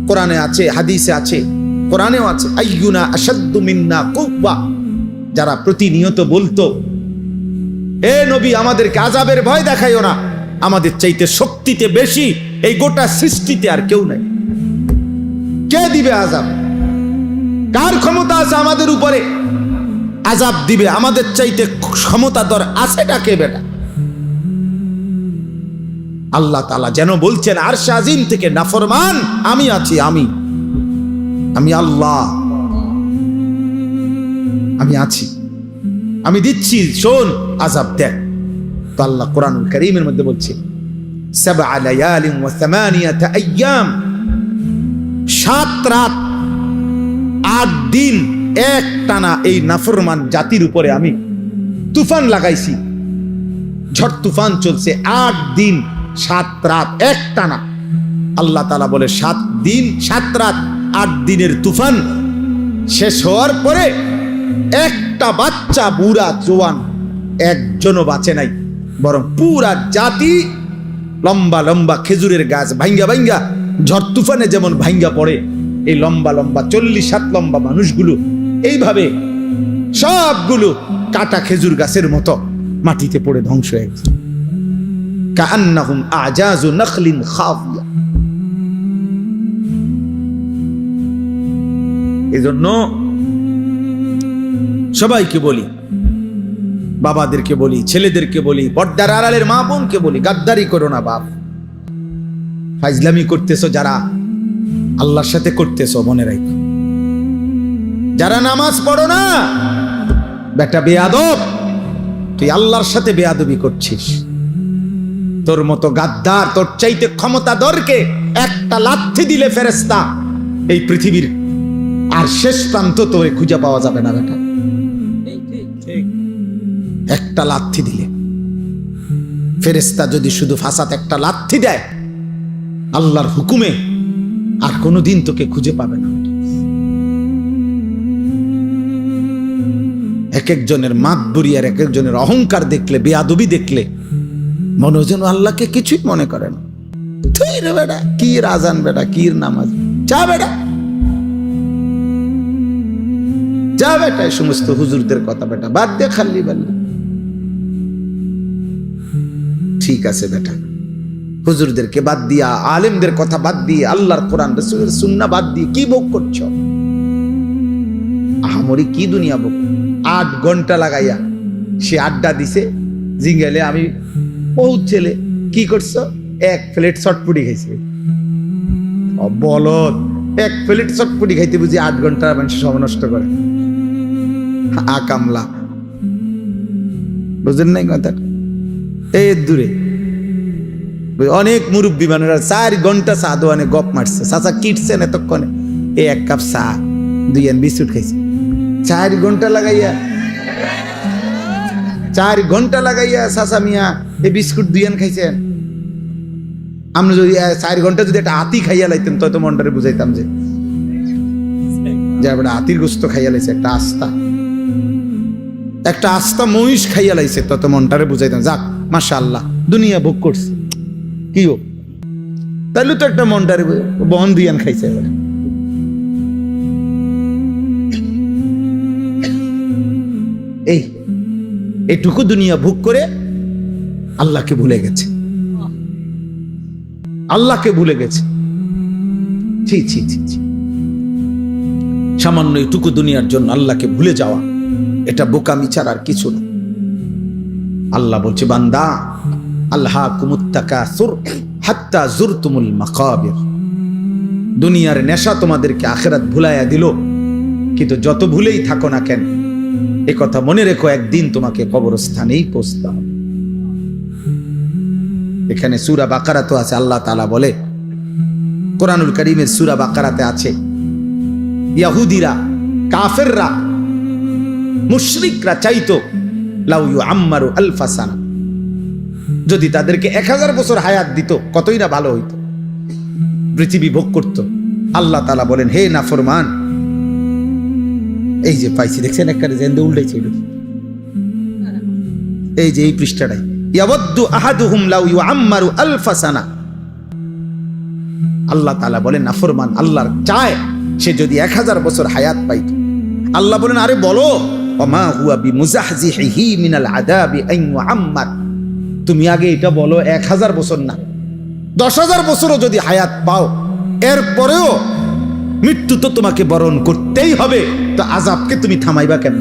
কোরআনে আছে, হাদিসে আছে, কোরআনেও আছে, আইয়ুনা আশাদ্দু মিন্না কুওয়া, যারা প্রতিনিয়ত বলতো এ নবী আমাদেরকে আযাবের ভয় দেখাইও না, আমাদের চাইতে শক্তিতে বেশি এই গোটা সৃষ্টিতে আর কেউ নাই। কে দিবে আযাব? কার ক্ষমতা আছে আমাদের উপরে আযাব দিবে? আমাদের চাইতে ক্ষমতাধর আছেটা কে বেটা? আল্লাহ তাআলা যেন বলছেন আরশ আজিম থেকে, নাফরমান আমি আছি, আমি আল্লাহ, আমি আছি, আমি দিচ্ছি, শোন আযাব দেখ। তো আল্লাহ কোরআনুল কারীমের মধ্যে বলছে 7 লায়ালিন ওয়া 8 আইয়াম, 7 রাত 8 দিন এক টানা এই নাফরমান জাতির উপরে আমি তুফান লাগাইছি, ঝড় তুফান চলছে 8 দিন 7 রাত এক টানা। আল্লাহ তাআলা বলে 7 দিন 7 রাত 8 দিনের তুফান শেষ হওয়ার পরে একটা বাচ্চা, বুড়া, জওয়ান একজনও বাঁচে নাই, বরং পুরা জাতি লম্বা লম্বা খেজুরের গাছ ভাঙ্গা ভাঙ্গা ঝড় তুফানে যেমন ভাঙ্গা পড়ে, এই লম্বা লম্বা 40 হাত লম্বা মানুষগুলো এইভাবে সবগুলো কাটা খেজুর গাছের মতো মাটিতে পড়ে ধ্বংস হয়ে গেছে। কাআন্নাহুম আজাজু নাখলিন খাফিয়া। এজন্য সবাইকে বলি, বাবাদেরকে বলি, ছেলেদেরকে বলি, পর্দার আড়ালের মা বোনকে বলি, গাদ্দারি করো না বাপ। ফাইজলামি করতেছো যারা, আল্লাহর সাথে করতেছো মনে রাখো। যারা নামাজ পড়ো না, বেটা বেয়াদব, তুই আল্লাহর সাথে বেয়াদবি করছিস। তোর মতো গাদ্দার, তোর চাইতে ক্ষমতাধরকে একটা লাথি দিলে ফেরেশতা এই পৃথিবীর আর শেষ প্রান্ত তোরে খুঁজে পাওয়া যাবে না বেটা। একটা লাথি দিলে, ফেরেশতা যদি শুধু ফাসাতে একটা লাথি দেয় আল্লাহর হুকুমে, আর কোনোদিন তোকে খুঁজে পাবে না। এক একজনের মাতবুরি আর এক একজনের অহংকার দেখলে, বেয়াদবি দেখলে মনে যেন আল্লাহকে কিছুই মনে করে না। তুই রে বেটা, কি আজান বেটা, কি নামাজ, যা বেটা, যা বেটা। এই সমস্ত হুজুরদের কথা বেটা বাদ দে, খালি বললি ঠিক আছে বেটা। হুজুরদেরকে বাদ দিয়া, আলেমদের কথা বাদ দিয়ে, আল্লাহর কোরআন রাসূলের সুন্নাহ বাদ দিয়ে কি ভোগ করছো? আহামরি কি দুনিয়া ভোগ? 8 ঘন্টা লাগাইয়া সে আড্ডা দিছে জিঙ্গেলে। আমি বহুত ছেলে কি করছো? 1 প্লেট চটপুটি খাইছে। বলদ, 1 প্লেট চটপুটি খাইতে বুঝি 8 ঘন্টা মানুষ সময় নষ্ট করে? কামলা, বুঝলেন নাই কথাটা? এই দূরে অনেক মুরব্বী মানুষরা 4 ঘন্টা চা দোয়ানে গপ মারছে। চাচা কিটছেন এতক্ষণে, এই 1 কাপ চা 2 বিস্কুট খাইছে। 4 ঘন্টা লাগাইয়া, 4 ঘন্টা লাগাইয়া চাচা মিয়া এই বিস্কুট 2 খাইছেন। আমরা যদি 4 ঘন্টা যদি একটা হাতি খাইয়া লাইতেন তো মনটারে বুঝাইতাম যে একটা হাতির গোস্ত খাইয়া লাইছে, একটা আস্তা মহিষ খাইয়া লাইছে, তত মনটারে বুঝাইতাম যাক মাশাআল্লাহ দুনিয়া ভোগ করছে। কি হোক তাহলে তো একটা মনটারে বহন 2 খাইছে। এবার এইটুকু দুনিয়া ভোগ করে আল্লাহকে ভুলে গেছে, আল্লাহকে ভুলে গেছে। ছি ছি ছি ছি। সামান্য এইটুকু দুনিয়ার জন্য আল্লাহকে ভুলে যাওয়া, এটা বোকামি ছাড়া আর কিছু না। আল্লাহ বলছে বান্দা, আল্লাহকুমুত তাকাসুর হাত্তা যুরতুমুল মাকাবির। দুনিয়ার নেশা তোমাদেরকে আখিরাত ভুলাইয়া দিল, কিন্তু যত ভুলেই থাকো না কেন এ কথা মনে রেখো, একদিন তোমাকে কবরস্থানেই পৌঁছতে হবে। এখানে সূরা বাকারা তো আছে, আল্লাহ তাআলা বলে কোরআনুল কারীমের সূরা বাকারাতে আছে, ইহুদিরা, কাফেররা, মুশরিকরা চাইতো লাউ ইউআম্মারু আলফা সানা, যদি তাদেরকে 1000 বছর হায়াত দিত কতই না ভালো হইতো, পৃথিবী ভোগ করত। আল্লাহ তাআলা বলেন, হে নাফরমান, এই যে পাইছি দেখছেন একটা জেন্দে উল্টাইছে, এই যে এই পৃষ্ঠাটাই, ইয়াওয়াদ্দু আহাদুহুম লাউ ইউআম্মারু আলফা সানা। আল্লাহ তাআলা বলেন নাফরমান আল্লাহর চায় সে যদি 1000 বছর হায়াত পাইত। আল্লাহ বলেন আরে বলো, ওমা হুয়া বিমুজাহজিহি মিনাল আযাবি আন ইউআম্মার। তুমি আগে এটা বলো 1000 বছর না, 10,000 বছরও যদি হায়াত পাও, এরপরেও মৃত্যু তো তোমাকে বরণ করতেই হবে, তো আযাবকে তুমি থামাইবা কেন?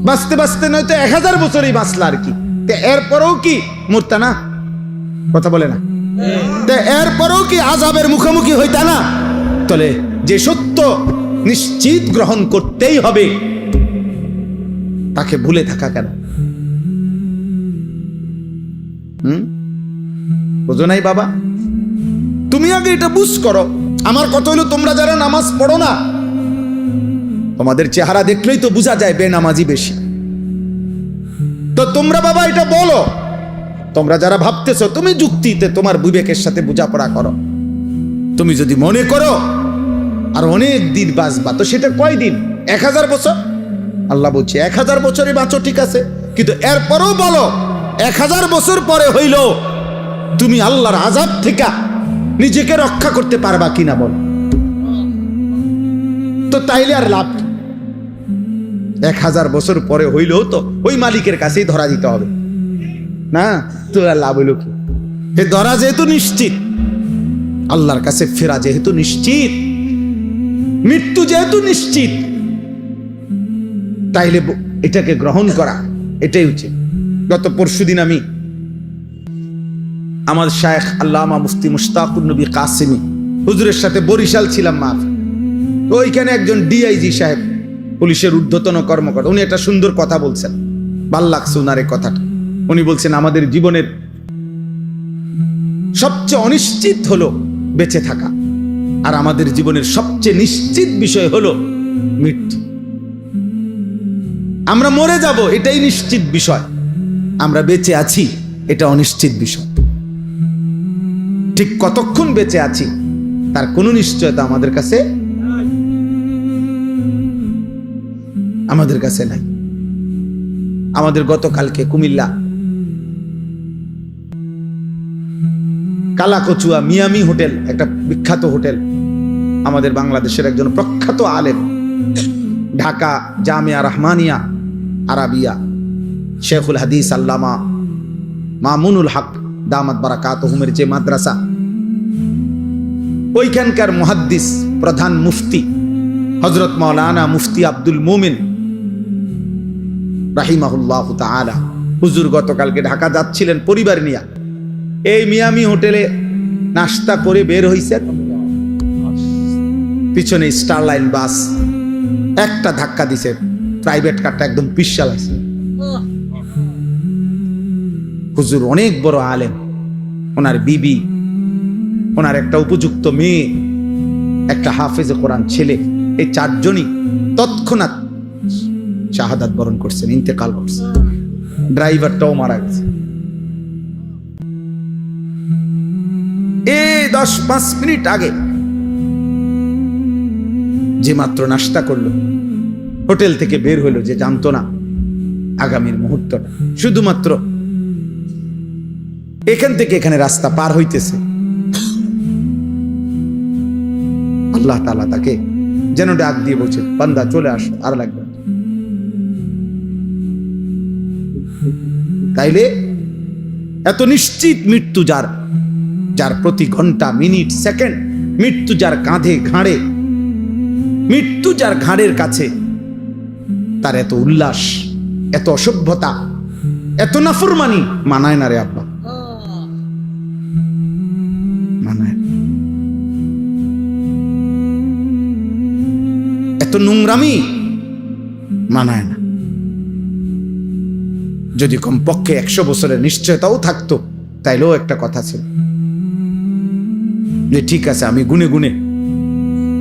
বাঁচতে বাঁচতে নয়তো 1000 বছরই বাঁচলা আর কি, এরপরেও কি মরতা না? কথা বলে না? এরপরেও কি আযাবের মুখোমুখি হইতা না? তাহলে যে সত্য নিশ্চিত গ্রহণ করতেই হবে, তাকে ভুলে থাকা কেন? বুঝো নাই বাবা? তুমি আগে এটা বুঝ করো। আমার কথা হলো, তোমরা যারা নামাজ পড়ো না, তোমাদের চেহারা দেখলেই তো বোঝা যায় বেনামাজি বেশি। তো তোমরা বাবা এটা বলো, তোমরা যারা ভাবতেছো, তুমি যুক্তিতে তোমার বিবেকের সাথে বোঝাপড়া করো। তুমি যদি মনে করো আর অনেক দিন বাঁচবা, তো সেটা কয়দিন? 1000 বছর? আল্লাহ বলছে 1000 বছরই বাঁচো, ঠিক আছে, কিন্তু এরপরেও বলো 1000 বছর পরে হইল তুমি আল্লাহর আযাব থেকে নিজেকে রক্ষা করতে পারবা কিনা বল। তো তাইলে আর লাভ কি? 1000 বছর পরে হইলেও তো ওই মালিকের কাছেই ধরা দিতে হবে না, তো আর লাভ হইল কি? এ ধরা যেহেতু নিশ্চিত, আল্লাহর কাছে ফেরা যেহেতু নিশ্চিত, মৃত্যু যেহেতু নিশ্চিত, তাইলে এটাকে গ্রহণ করা এটাই উচিত। গত পরশুদিন আমি আমার শায়েখ আল্লামা মুফতি মুশতাকুর নবী কাসেমি হুজুরের সাথে বরিশাল ছিলাম। মাফ, তো ওইখানে একজন ডিআইজি সাহেব পুলিশের ঊর্ধ্বতন কর্মকর্তা, উনি একটা সুন্দর কথা বলছেন, ভাল লাগছে উনার এই কথাটা। উনি বলছেন আমাদের জীবনের সবচেয়ে অনিশ্চিত হলো বেঁচে থাকা, আর আমাদের জীবনের সবচেয়ে নিশ্চিত বিষয় হলো মৃত্যু। আমরা মরে যাব এটাই নিশ্চিত বিষয়, আমরা বেঁচে আছি এটা অনিশ্চিত বিষয়। ঠিক কতক্ষণ বেঁচে আছি তার কোনো নিশ্চয়তা আমাদের কাছে নাই। আমাদের গতকালকে কুমিল্লা কালাকচুয়া মিয়ামি হোটেল, একটা বিখ্যাত হোটেল, আমাদের বাংলাদেশের একজন প্রখ্যাত আলেম, ঢাকা জামিয়া রহমানিয়া আরাবিয়া শেখুল হাদিস আল্লামা মামুনুল হক দামাত বারাকাতুহুমের যে মাদ্রাসা, ওইখানকার মুহাদ্দিস প্রধান মুফতি হযরত মাওলানা মুফতি আব্দুল মুমিন রাহিমাহুল্লাহু তাআলা হুজুর গতকালকে ঢাকা যাচ্ছিলেন পরিবার নিয়ে। এই মিয়ামি হোটেলে নাস্তা করে বের হইছেন, পিছনে স্টারলাইন বাস একটা ধাক্কা দিছে, প্রাইভেট কারটা একদম পিছাল আছে। হুজুর অনেক বড় আলেম, ওনার বিবি, ওনার একটা উপযুক্ত মেয়ে, একটা হাফেজে কোরআন ছেলে, এই চারজনই তৎক্ষণাৎ শাহাদাত বরণ করছেন, ইন্তেকাল করছেন। ড্রাইভারটাও মারা গেছে। এই 10-5 মিনিট আগে যে মাত্র নাস্তা করলো, হোটেল থেকে বের হলো, যে জানতো না আগামীর মুহূর্তটা, শুধুমাত্র এখান থেকে এখানে রাস্তা পার হইতেছে, আল্লাহ তাআলা তাকে যেন ডাক দিয়ে বলছে, বান্দা চলে আসো, আর লাগবে। তাইলে এত নিশ্চিত মৃত্যু যার প্রতি ঘন্টা মিনিট সেকেন্ড মৃত্যু, যার কাঁধে ঘাড়ে মৃত্যু, যার ঘাড়ের কাছে, তার এত উল্লাস, এত অসভ্যতা, এত নাফরমানি মানায় না রে আব্বা, মানায়। এত নোংরামি মানায় না। যদি কমপক্ষে 100 বছরের নিশ্চয়তাও থাকতো, তাইলেও একটা কথা ছিল যে ঠিক আছে, আমি গুনে গুনে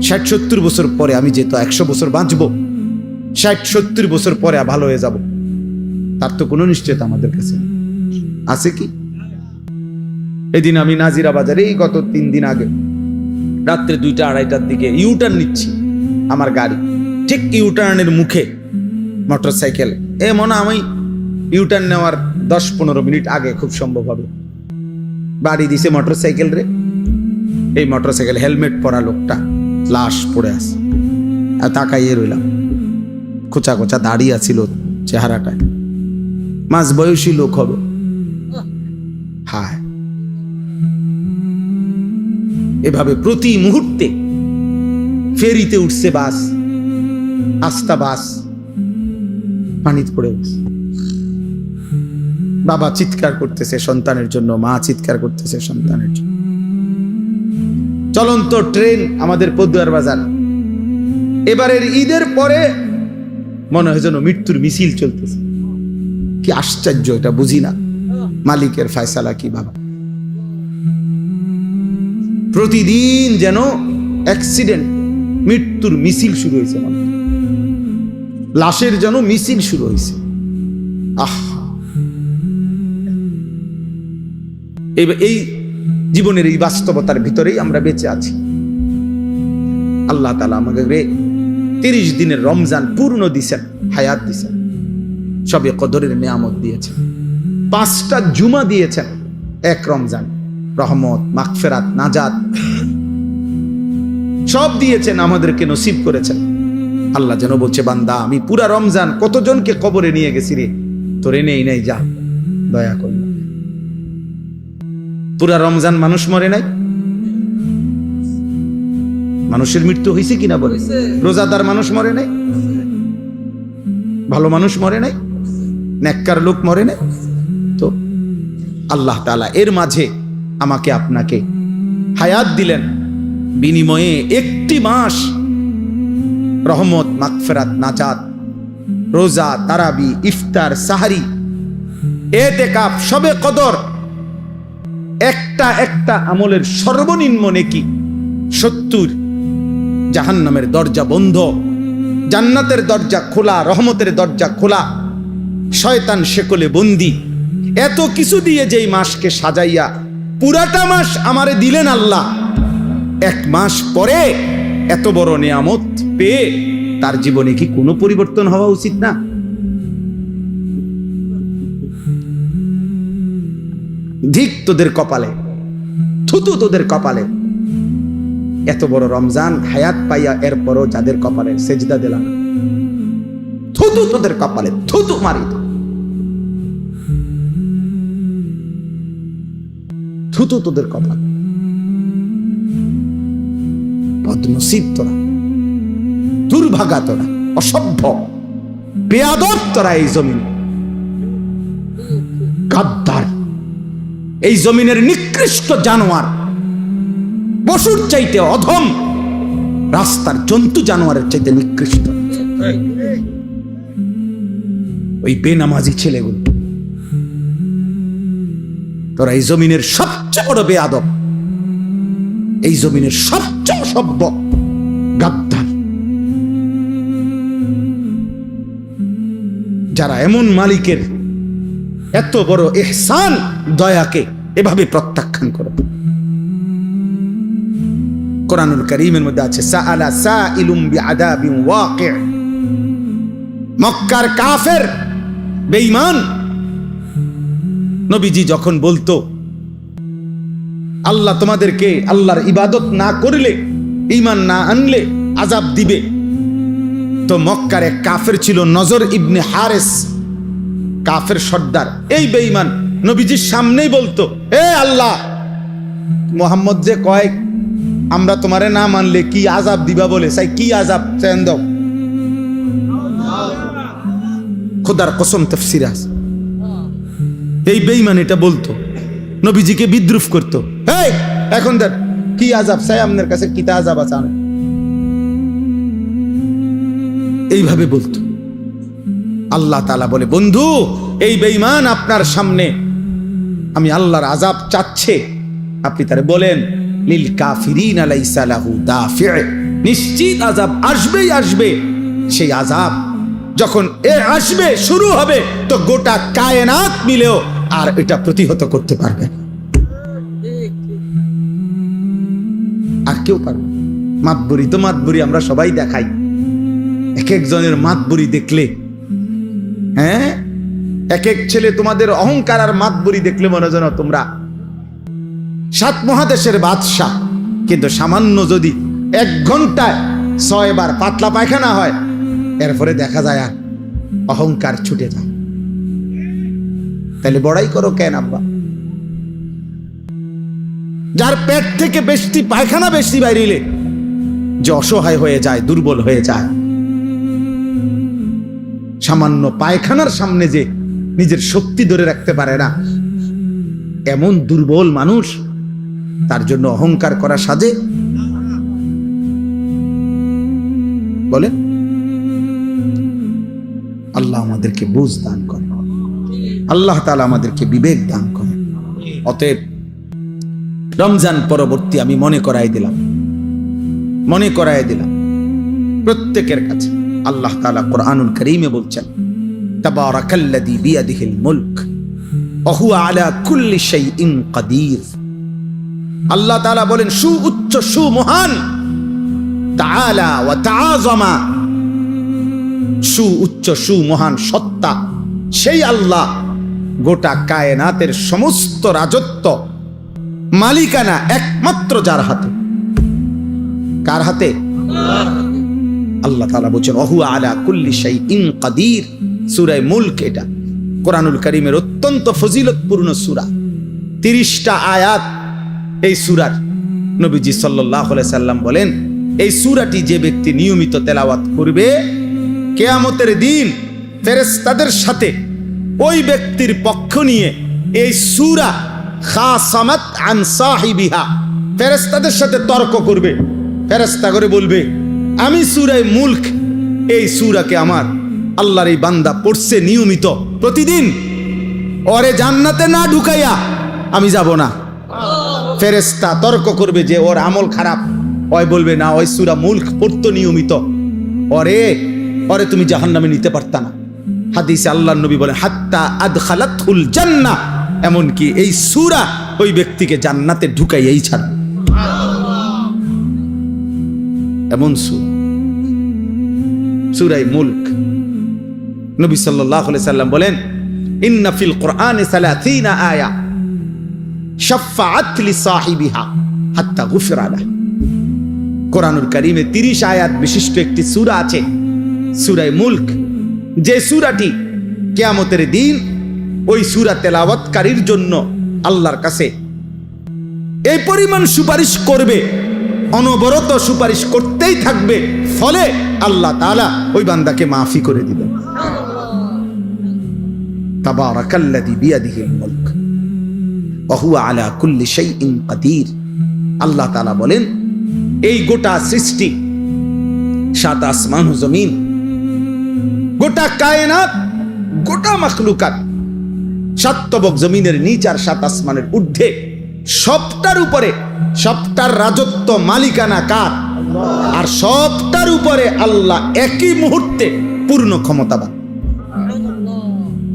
60-70 বছর পরে, আমি যেহেতু 100 বছর বাঁচবো, 60-70 বছর পরে ভালো হয়ে যাব, তার তো কোনো নিশ্চয়তা আমাদের কাছে আছে কি? এদিন আমি নাজিরা বাজারে, এই গত 3 দিন আগে রাত্রে 2টা-2:30টার দিকে ইউটার্ন নিচ্ছি, আমার গাড়ি ঠিক ইউটার্নের মুখে মোটরসাইকেল, মনে আমি ইউটার্ন নেওয়ার 10-15 মিনিট আগে খুব সম্ভব হবে বাড়ি দিছে মোটরসাইকেল রে। এই মোটরসাইকেল হেলমেট পরা লোকটা লাশ পড়ে আছে, আর তাকাইয়ে রইলাম। খোঁচা খোঁচা দাঁড়িয়ে আছিল চেহারাটায়, মাঝ বয়সী লোক হবে। হায়, এভাবে প্রতি মুহূর্তে ফেরিতে উঠছে বাস, আস্তা বাস পানিতে পড়ে গেছে। বাবা চিৎকার করতেছে সন্তানের জন্য, মা চিৎকার করতেছে সন্তানের জন্য। চলন্ত ট্রেন আমাদের পদুয়ার বাজার, এবারের ঈদের পরে মনে হয় যেন মৃত্যুর মিছিল চলতেছে। কি আশ্চর্য, এটা বুঝি না মালিকের ফয়সালা কি বাবা। প্রতিদিন যেন অ্যাক্সিডেন্ট, মৃত্যুর মিছিল শুরু হয়েছে, লাশের যেন মিছিল শুরু হয়েছে। এই জীবনের এই বাস্তবতার ভিতরেই আমরা বেঁচে আছি। আল্লাহ তাআলা আমাদের 30 দিনের রমজান পূর্ণ দিয়েছেন, হায়াত দিয়েছেন, সবে কদরের নিয়ামত দিয়েছেন, 5টা জুমা দিয়েছেন এক রমজান, রহমত, মাগফিরাত, নাজাত সব দিয়েছেন, আমাদেরকে নসিব করেছেন। আল্লাহ যেন বলছে, বান্দা আমি পুরা রমজান কতজনকে কবরে নিয়ে গেছি রে, তোরে নেই নাই, যা দয়া করল। পুরা রমজান মানুষ মরে নাই, মানুষের মৃত্যু হয়েছে কিনা বলে? রোজাদার মানুষ মরে নাই, ভালো মানুষ মরে নাই, নেককার লোক মরে নাই। তো আল্লাহ তাআলা এর মাঝে আমাকে আপনাকে হায়াত দিলেন, বিনিময়ে 1টি মাস রহমত, মাগফিরাত, নাজাত, রোজা, তারাবি, ইফতার, সাহারি, এতেকাফ, শবে কদর, একটা একটা আমলের সর্বনিম্ন নেকি 70। জাহান্নামের দরজা বন্ধ, জান্নাতের দরজা খোলা, রহমতের দরজা খোলা, শয়তান শেকলে বন্দি। এত কিছু দিয়ে যেই মাসকে সাজাইয়া পুরাটা মাস আমারে দিলেন আল্লাহ, 1 মাস পরে এত বড় নিয়ামত পেয়ে তার জীবনে কি কোনো পরিবর্তন হওয়া উচিত না? ধিক তোদের কপালে, থুতু তোদের কপালে। এত বড় রমজান হায়াত পাইয়া এরপরও যাদের কপালে সেজদা দিলাম, থুতু তোদের কপালে, থুতু মারি, থুতু তোদের কপালে। বদনসিব তোরা, দুর্ভাগা তোরা, অসভ্য বেয়াদব তোরা, এই জমিন গাদ্দার, এই জমিনের নিকৃষ্ট জানোয়ার, পশুর চাইতে অধম, রাস্তার জন্তু জানোয়ারের চাইতে নিকৃষ্ট ওই বেনামাজি ছেলেগুলো। তোরা এই জমিনের সবচেয়ে বড় বেয়াদব, এই জমিনের সবচেয়ে অসভ্য গাদ্দার, যারা এমন মালিকের এত বড় ইহসান, দয়াকে এভাবে প্রত্যাখ্যান করে। কোরআনুল কারীমের মধ্যে আছে সাআলা সাইলুম বিআযাবিন ওয়াকি'। মক্কার কাফের বেঈমান নবীজি যখন বলতো আল্লাহ তোমাদেরকে আল্লাহর ইবাদত না করলে, ঈমান না আনলে আযাব দিবে, তো মক্কার এক কাফের ছিল নজর ইবনে হারেস, কাফের সর্দার। এই বেঈমান নবীজির সামনেই বলতো, এ আল্লাহ, মুহাম্মদ যে কয় আমরা তোমারে না মানলে কি আযাব দিবা বলে, চাই কি আযাব চান দাও। খোদার কসম তাফসীর আছে। এই বেঈমান এটা বলতো, নবীজিকে বিদ্রুপ করতো। এই এখন দেখ কি আযাব চাই, আপনার কাছে কি আযাব আছে, এইভাবে বলতো। আল্লাহ তাআলা বলে, বন্ধু, এই বেঈমান আপনার সামনে আমি আল্লাহর আযাব চাচ্ছে, আপনি তারে বলেন লিল কাফিরিনা লাইসা লাহু দাফি', নিশ্চিত আযাব আসবেই আসবে। সেই আযাব যখন আসবে, শুরু হবে, তো গোটা কায়নাত মিলেও আর এটা প্রতিহত করতে পারবে না, আর কেউ পারবে। মাতবুরি তো মাতবুরি আমরা সবাই দেখাই, এক একজনের মাতবুরি দেখলে, হ্যাঁ, এক এক ছেলে তোমাদের অহংকার আর মাতবুরি দেখলে মনে যেন তোমরা 7 মহাদেশের বাদশা। কিন্তু সামান্য যদি 1 ঘন্টায় 6 বার পাতলা পায়খানা হয়, এরপরে দেখা যায় আর অহংকার ছুটে যায়। তাহলে বড়াই করো কেন আব্বা? যার পেট থেকে বেশি পায়খানা বেশি বাইরিলে যে অসহায় হয়ে যায়, দুর্বল হয়ে যায়, সামান্য পায়খানার সামনে যে নিজের শক্তি ধরে রাখতে পারে না, এমন দুর্বল মানুষ, তার জন্য অহংকার করা সাজে? বলে আল্লাহ আমাদেরকে বুঝ দান করেন, আল্লাহ তাআলা আমাদেরকে বিবেক দান করেন। অতএব রমজান পরবর্তী আমি মনে করাই দিলাম প্রত্যেকের কাছে, আল্লাহ তাআলা কোরআনুল কারীমে বলছেন, তাবারাকাল্লাযী বিয়াদিহিল মুলক ওয়া হুয়া আলা কুল্লি শাইইন কাদির। আল্লাহ তাআলা বলেন, সুউচ্চ সুমহান, তাআলা ওয়া তাআযামা, সুউচ্চ সুমহান সত্তা সেই আল্লাহ, গোটা কায়নাতের সমস্ত রাজত্ব মালিকানা একমাত্র যার হাতে। কার হাতে? আল্লাহ তাআলা বলেন ওয়া হুয়া আলা কুল্লি শাইইন কাদির। সূরা মুলক, এটা কোরআনুল কারীমের অত্যন্ত ফজিলতপূর্ণ সূরা, 30টা আয়াত এই সূরার। নবীজি সাল্লাল্লাহু আলাইহি সাল্লাম বলেন, এই সূরাটি যে ব্যক্তি নিয়মিত তেলাওয়াত করবে, কিয়ামতের দিন ফেরেশতাদের সাথে ওই ব্যক্তির পক্ষ নিয়ে এই সূরা খাসামাত আন সাহিবিহা, ফেরেশতাদের সাথে তর্ক করবে। ফেরেশতা করে বলবে, আমি সূরা মুলক, এই সূরাকে আমার আল্লাহর এই বান্দা পড়ছে নিয়মিত প্রতিদিন, ওরে জান্নাতে না ঢুকাইয়া আমি যাব না। ফেরেশতা তর্ক করবে যে ওর আমল খারাপ, ওই বলবে না ওই সূরা মুলক পড়তো নিয়মিত, ওরে তুমি জাহান্নামে নিতে পারতা না। হাদিসে আল্লাহর নবী বলেন হাত্তা আদখালাতুল জান্নাহ, এমনকি এই সূরা ওই ব্যক্তিকে জান্নাতে ঢুকাইয়াই ছাড়বে। এমন সূরা মুলক। নবী সাল্লাল্লাহু আলাইহি সাল্লাম বলেন ইন্না ফিল কুরআনি 30 আয়া শাফাআত লিসাহিবিহা হাত্তা গুফিরা লাহু। কোরআনুল কারীমে 30 আয়াত বিশিষ্ট একটি সূরা আছে, সূরা মুলক, যে সূরাটি কিয়ামতের দিন ওই সূরা তেলাওয়াতকারীর জন্য আল্লাহর কাছে এই পরিমাণ সুপারিশ করবে, অনবরত সুপারিশ করতেই থাকবে, ফলে আল্লাহ তাআলা ওই বান্দাকে মাফি করে দিবেন। তাবারাকাল্লাযী বিয়াদিহিল মুলক ওয়া হুয়া আলা কুল্লি শাইইন কাদির। আল্লাহ তাআলা বলেন এই গোটা সৃষ্টি, 7 আসমান ও জমিন, গোটা কায়নাত, গোটা মাখলুকাত, 7 তবক জমিনের নিচ আর 7 আসমানের ঊর্ধ্বে, সবটার উপরে, সবটার রাজত্ব মালিকানা কার? আর সবটার উপরে আল্লাহ একই মুহূর্তে পূর্ণ ক্ষমতাবান,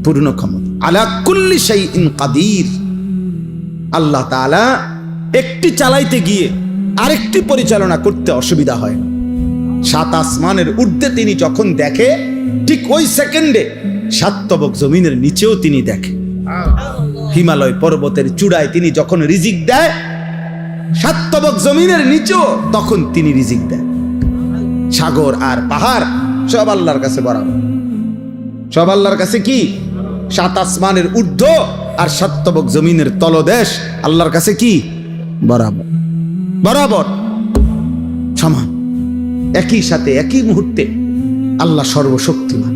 পূর্ণ ক্ষমতা। আলা কুল্লি শাইইন কাদির। আল্লাহ তাআলা একটি চালাইতে গিয়ে আরেকটি পরিচালনা করতে অসুবিধা হয় না। 7 আসমানের ঊর্ধ্বে তিনি যখন দেখে, ঠিক ওই সেকেন্ডে 7 তবক জমিনের নিচেও তিনি দেখে। হিমালয় পর্বতের চূড়ায় তিনি যখন রিজিক দেয়, 7 তবক জমিনের নিচেও তখন তিনি রিজিক দেয়। সাগর আর পাহাড় সব আল্লাহর কাছে বরাবর, সব আল্লাহর কাছে কি? 7 আসমানের ঊর্ধ্ব আর 7 তবক জমিনের তলদেশ আল্লাহর কাছে কি? বরাবর, বরাবর সমান, একই সাথে একই মুহূর্তে। আল্লাহ সর্বশক্তিমান,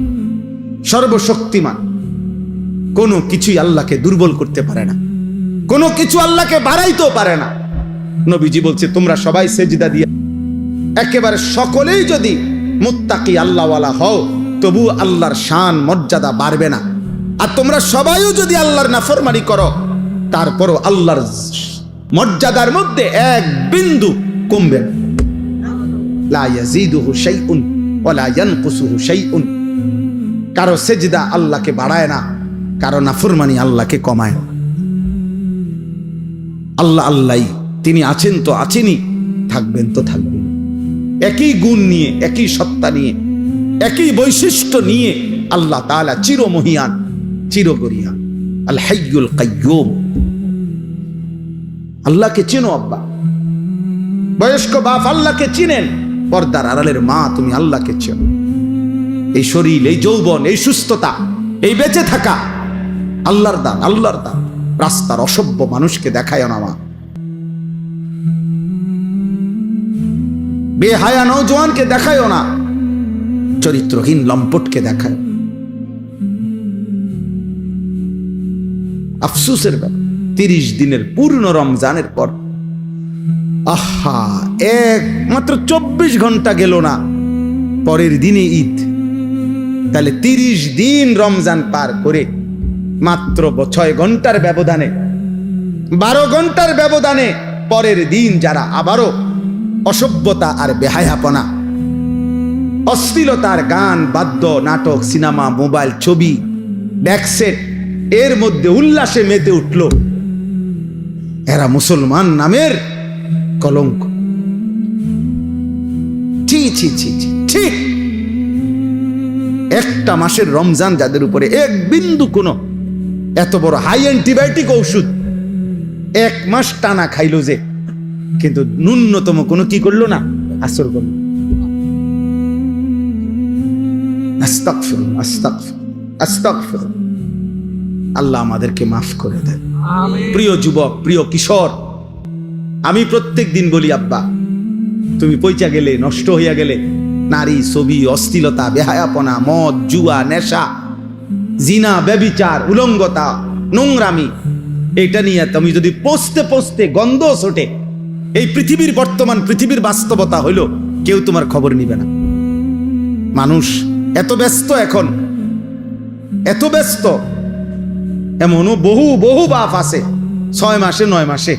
সর্বশক্তিমান। কোনো কিছুই আল্লাহকে দুর্বল করতে পারে না, কোনো কিছু আল্লাহকে বাড়াইতেও পারে না। নবীজি বলছে তোমরা সবাই সেজদা দিয়ে একেবারে সকলেই যদি মুত্তাকি আল্লাহওয়ালা হও, তবু আল্লাহর শান মর্যাদা বাড়বে না। আর তোমরা সবাইও যদি আল্লাহর নাফরমানি করো, তারপরও আল্লাহর মর্যাদার মধ্যে এক বিন্দু কমবে না। লা ইয়াজিদুহু শাইউন ওয়া লা ইয়ানকুসুহু শাইউন। কারো সেজদা আল্লাহকে বাড়ায় না, কারো নাফরমানি আল্লাহকে কমায় না। আল্লাহ আল্লাহই, তিনি আছেন তো আছেনই, থাকবেন তো থাকবেন। একই গুণ নিয়ে, একই সত্তা নিয়ে, একই বৈশিষ্ট্য নিয়ে আল্লাহ তাআলা চিরমহিয়ান, চিরগরিয়ান, আল হাইয়ুল কাইয়্যুম। আল্লাহকে চেনো আব্বা, বয়স্ক বাপ আল্লাহকে চিনেন, পর্দার আড়ালের মা তুমি আল্লাহকে চেনো। এই শরীর, এই যৌবন, এই সুস্থতা, এই বেঁচে থাকা আল্লাহর দান, আল্লাহর দান। রাস্তার অসভ্য মানুষকে দেখায় না মা, বেহায়া নওজোয়ানকে দেখায় না, চরিত্রহীন লম্পটকে দেখায়। আফসোসের ব্যাপার, 30 দিনের পূর্ণ রমজানের পর, আহা, মাত্র 24 ঘন্টা গেল না, পরের দিনে ঈদ। তাহলে 30 দিন রমজান পার করে মাত্র 6 ঘন্টার ব্যবধানে, 12 ঘন্টার ব্যবধানে পরের দিন যারা আবারও অসভ্যতা আর বেহায়াপনা, অশ্লীলতার গান, বাদ্য, নাটক, সিনেমা, মোবাইল, ছবি, ব্যাকসেট, এর মধ্যে উল্লাসে মেতে উঠল, এরা মুসলমান নামের কলঙ্ক। ছি ছি ছি ছি, ঠিক একটা মাসের রমজান যাদের উপরে এক বিন্দু কোনো এত বড় হাই অ্যান্টিবায়োটিক ঔষধ 1 মাস টানা খাইলো যে, কিন্তু ন্যূনতম কোনো কি করলো না, আসর করলো। আস্তাগফিরুল্লাহ, আস্তাগফিরুল্লাহ, আস্তাগফিরুল্লাহ। আল্লাহ আমাদেরকে মাফ করে দেন। প্রিয় যুবক, প্রিয় কিশোর, আমি প্রত্যেক দিন বলি আব্বা, তুমি পয়চা গেলে, নষ্ট হইয়া গেলে, নারী, ছবি, অশ্লীলতা, বেহায়াপনা, মদ, জুয়া, নেশা, জিনা, ব্যভিচার, উলঙ্গতা, নোংরামি, এটা নিয়ে তুমি যদি পৌঁছতে পৌঁছতে গন্ধ ছোটে, এই পৃথিবীর বর্তমান পৃথিবীর বাস্তবতা হইল কেউ তোমার খবর নিবে না। মানুষ এত ব্যস্ত, এখন এত ব্যস্ত, এমনও বহু বহু বাপ আছে 6 মাসে 9 মাসে,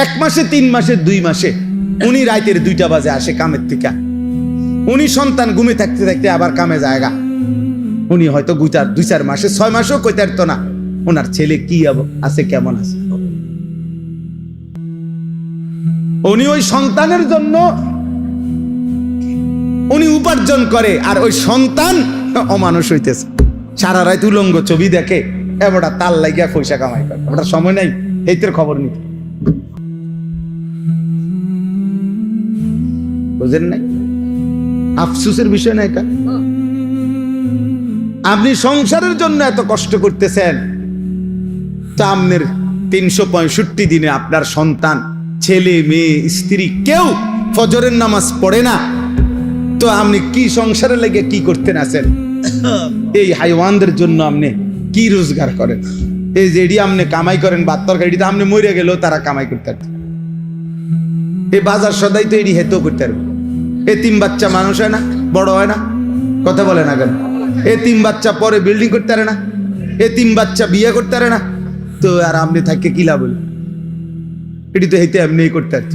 1 মাসে 3 মাসে 2 মাসে উনি রাতের 2টা বাজে আসে কামের থেকে। উনি সন্তান ঘুমে থাকতে থাকতে আবার কামে জায়গা। উনি হয়তো 2-4 মাসে 6 মাসেও কইতে পারতো না ওনার ছেলে কি আছে, কেমন আছে। উনি ওই সন্তানের জন্য উনি উপার্জন করে, আর ওই সন্তান অমানুষ হইতেছে। সারা রাত উলঙ্গ ছবি দেখে, এবারটা তাল লাগিয়া পয়সা কামাই করে, ওটার সময় নাই এইতের খবর নিতে। বুঝেন নাই? আফসোসের বিষয় না এটা। আপনি সংসারের জন্য এত কষ্ট করতেছেন, তা আপনার 365 দিনে আপনার সন্তান, ছেলে মেয়ে, স্ত্রী কেউ ফজরের নামাজ পড়ে না, তো আপনি কি সংসারে লেগে কি করতেন আছেন? এই হাইওয়ানদের জন্য আপনি কি রোজগার করেন? এই যেডি আপনি কামাই করেন ভাত তরকারি, আপনি মরে গেলেও তারা কামাই করতে পারত। এই বাজার সদাই তো এডি হেতেও করতে পারবে। এতিম বাচ্চা মানুষ হয় না, বড় হয় না, কথা বলে না কেন? এতিম বাচ্চা পরে বিল্ডিং করতে পারে না, এতিম বাচ্চা বিয়ে করতে পারে না, তো আর আপনি থাকে কি লাভ হলো? এটি তো হেতে এমনি করতে পারত।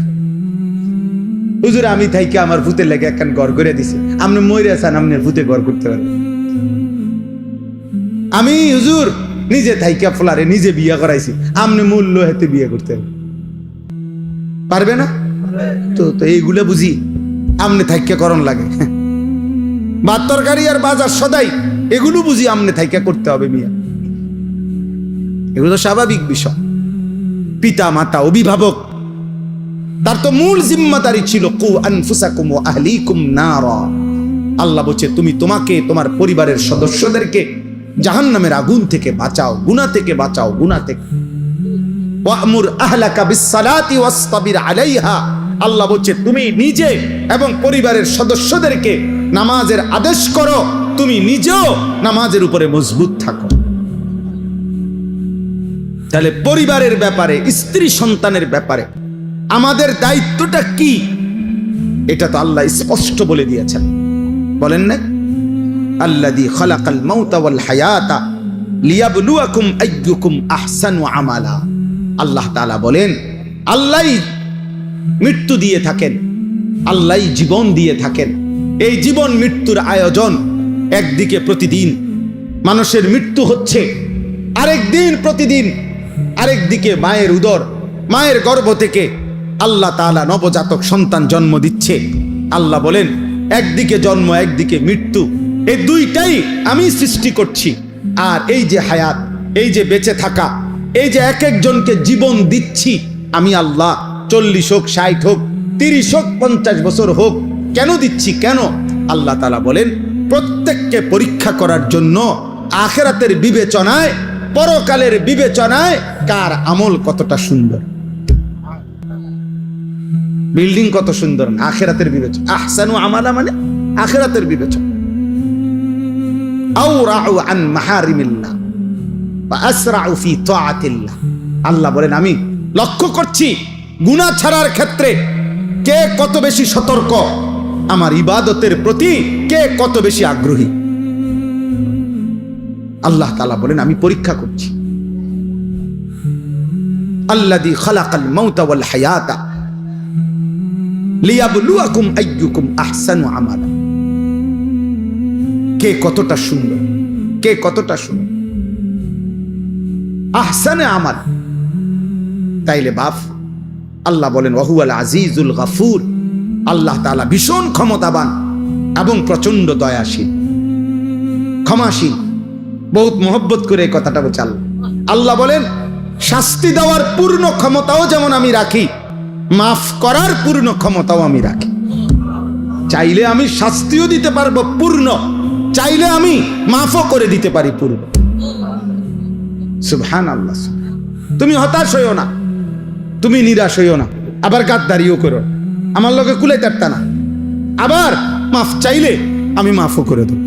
হুজুর আমি থাইকে আমার ভূতের লেগে একখান ঘর করে দিছে, আপনি মরে আছেন, আপনি ভূতে ঘর করতে পারবেন। আমি হুজুর নিজে থাইকা ফলারে নিজে বিয়ে করাইছি, আপনি মূল্য হেতে বিয়ে করতে পারবে না? তো এইগুলো বুঝি আমনে থাইকা করণ লাগে। ভাত তরকারি আর বাজার সদাই এগুলো বুঝি আমনে থাইকা করতে হবে মিয়া। এগুলো তো স্বাভাবিক বিষয়। পিতা মাতা অভিভাবক, তার তো মূল জিম্মাদারি ছিল কু আনফুসাকুম ওয়া আহলিকুম নারা। আল্লাহ বলছে তুমি তোমাকে তোমার পরিবারের সদস্যদেরকে জাহান্নামের আগুন থেকে বাঁচাও, গুনাহ থেকে বাঁচাও, গুনাহ থেকে। ওয়া'মুর আহলাকা বিস-সালাতি ওয়াসতাবির আলাইহা। আল্লাহ বলছে তুমি নিজে এবং পরিবারের সদস্যদেরকে নামাজের আদেশ করো, তুমি নিজেও নামাজের উপরে মজবুত থাকো। তাহলে পরিবারের ব্যাপারে, স্ত্রী সন্তানের ব্যাপারে আমাদের দায়িত্বটা কি, এটা তো আল্লাহ স্পষ্ট বলে দিয়েছেন। বলেন না, আল্লাযী খালাকাল মাউতা ওয়াল হায়াতা লিয়াবলুয়াকুম আইয়ুকুম আহসানু আমালা। আল্লাহ তাআলা বলেন আল্লাহই মৃত্যু দিয়ে থাকেন, আল্লাহই জীবন দিয়ে থাকেন। এই জীবন মৃত্যুর আয়োজন, একদিকে প্রতিদিন মানুষের মৃত্যু হচ্ছে, আরেকদিন প্রতিদিন আরেকদিকে মায়ের উদর, মায়ের গর্ভ থেকে আল্লাহ তাআলা নবজাতক সন্তান জন্ম দিচ্ছে। আল্লাহ বলেন একদিকে জন্ম একদিকে মৃত্যু, এই দুইটাই আমি সৃষ্টি করছি। আর এই যে হায়াত, এই যে বেঁচে থাকা, এই যে এক একজনকে জীবন দিচ্ছি আমি আল্লাহ, 40 হোক 60 হোক 30 হোক 50 বছর হোক, কেন দিচ্ছি? কেন? আল্লাহ তাআলা বলেন প্রত্যেককে পরীক্ষা করার জন্য, আখিরাতের বিবেচনায়, পরকালের বিবেচনায় কার আমল কতটা সুন্দর, বিল্ডিং কত সুন্দর, আখিরাতের বিবেচনা। আহসানু আমালা মানে আখিরাতের বিবেচনা। আওরাউ আন মাহারিমিল্লাহ ওয়া আসরাউ ফি তাআতিল্লাহ। আল্লাহ বলেন আমি লক্ষ্য করছি গুনাহ ছাড়ার ক্ষেত্রে কে কত বেশি সতর্ক, আমার ইবাদতের প্রতি কে কত বেশি আগ্রহী। আল্লাহ তাআলা বলেন আমি পরীক্ষা করছি। আল্লাযী খালাকাল মাউতা ওয়াল হায়াতা লিয়াবলুয়াকুম আইয়ুকুম আহসানু আমালা। কে কতটা সুন্দর, কে কতটা সুন্দর, আহসানে আমাল। তাইলে বাপ আল্লাহ বলেন ওয়াহুয়াল আজিজুল গাফুর। আল্লাহ তাআলা ভীষণ ক্ষমতাবান এবং প্রচন্ড দয়াশীল, ক্ষমাশীল। বহুত মোহব্বত করে এই কথাটা বলছেন। আল্লাহ বলেন শাস্তি দেওয়ার পূর্ণ ক্ষমতাও যেমন আমি রাখি, মাফ করার পূর্ণ ক্ষমতাও আমি রাখি। চাইলে আমি শাস্তিও দিতে পারবো পূর্ণ, চাইলে আমি মাফও করে দিতে পারি পূর্ণ। সুবহানাল্লাহ। তুমি হতাশ হইও না, তুমি নিরাশ হইও না, আবার গাদ্দারিও করো, আমার লগে কুলাই তারতা না। আবার মাফ চাইলে আমি মাফও করে দেব।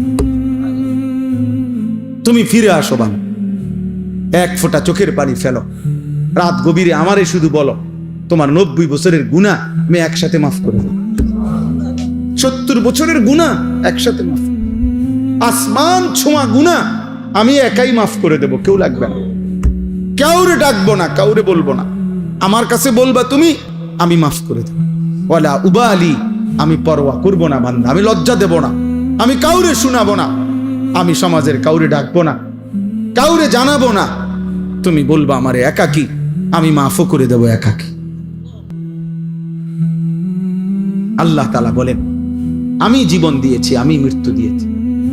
তুমি ফিরে আসো বাবা, এক ফোঁটা চোখের পানি ফেলো, রাত গভীরে আমারে শুধু বলো তোমার 90 বছরের গুনাহ আমি একসাথে মাফ করে দেব। 70 বছরের গুনাহ একসাথে মাফ, আসমান ছোঁয়া গুনাহ আমি একাই মাফ করে দেব, কেউ লাগবে না, কাউরে ডাকবো না, কাউরে বলবো না, আমার কাছে বলবা তুমি, আমি মাফ করে দেব। ওয়ালা উবালি, আমি পরোয়া করবো না বান্দা, আমি লজ্জা দেব না, আমি কাউরে শোনাবো না, আমি সমাজের কাউরে ডাকবো না, কাউরে জানাবো না, তুমি বলবা আমারে একাকী, আমি মাফও করে দেব একাকী। আল্লাহ তাআলা বলেন আমি জীবন দিয়েছি, আমি মৃত্যু দিয়েছি,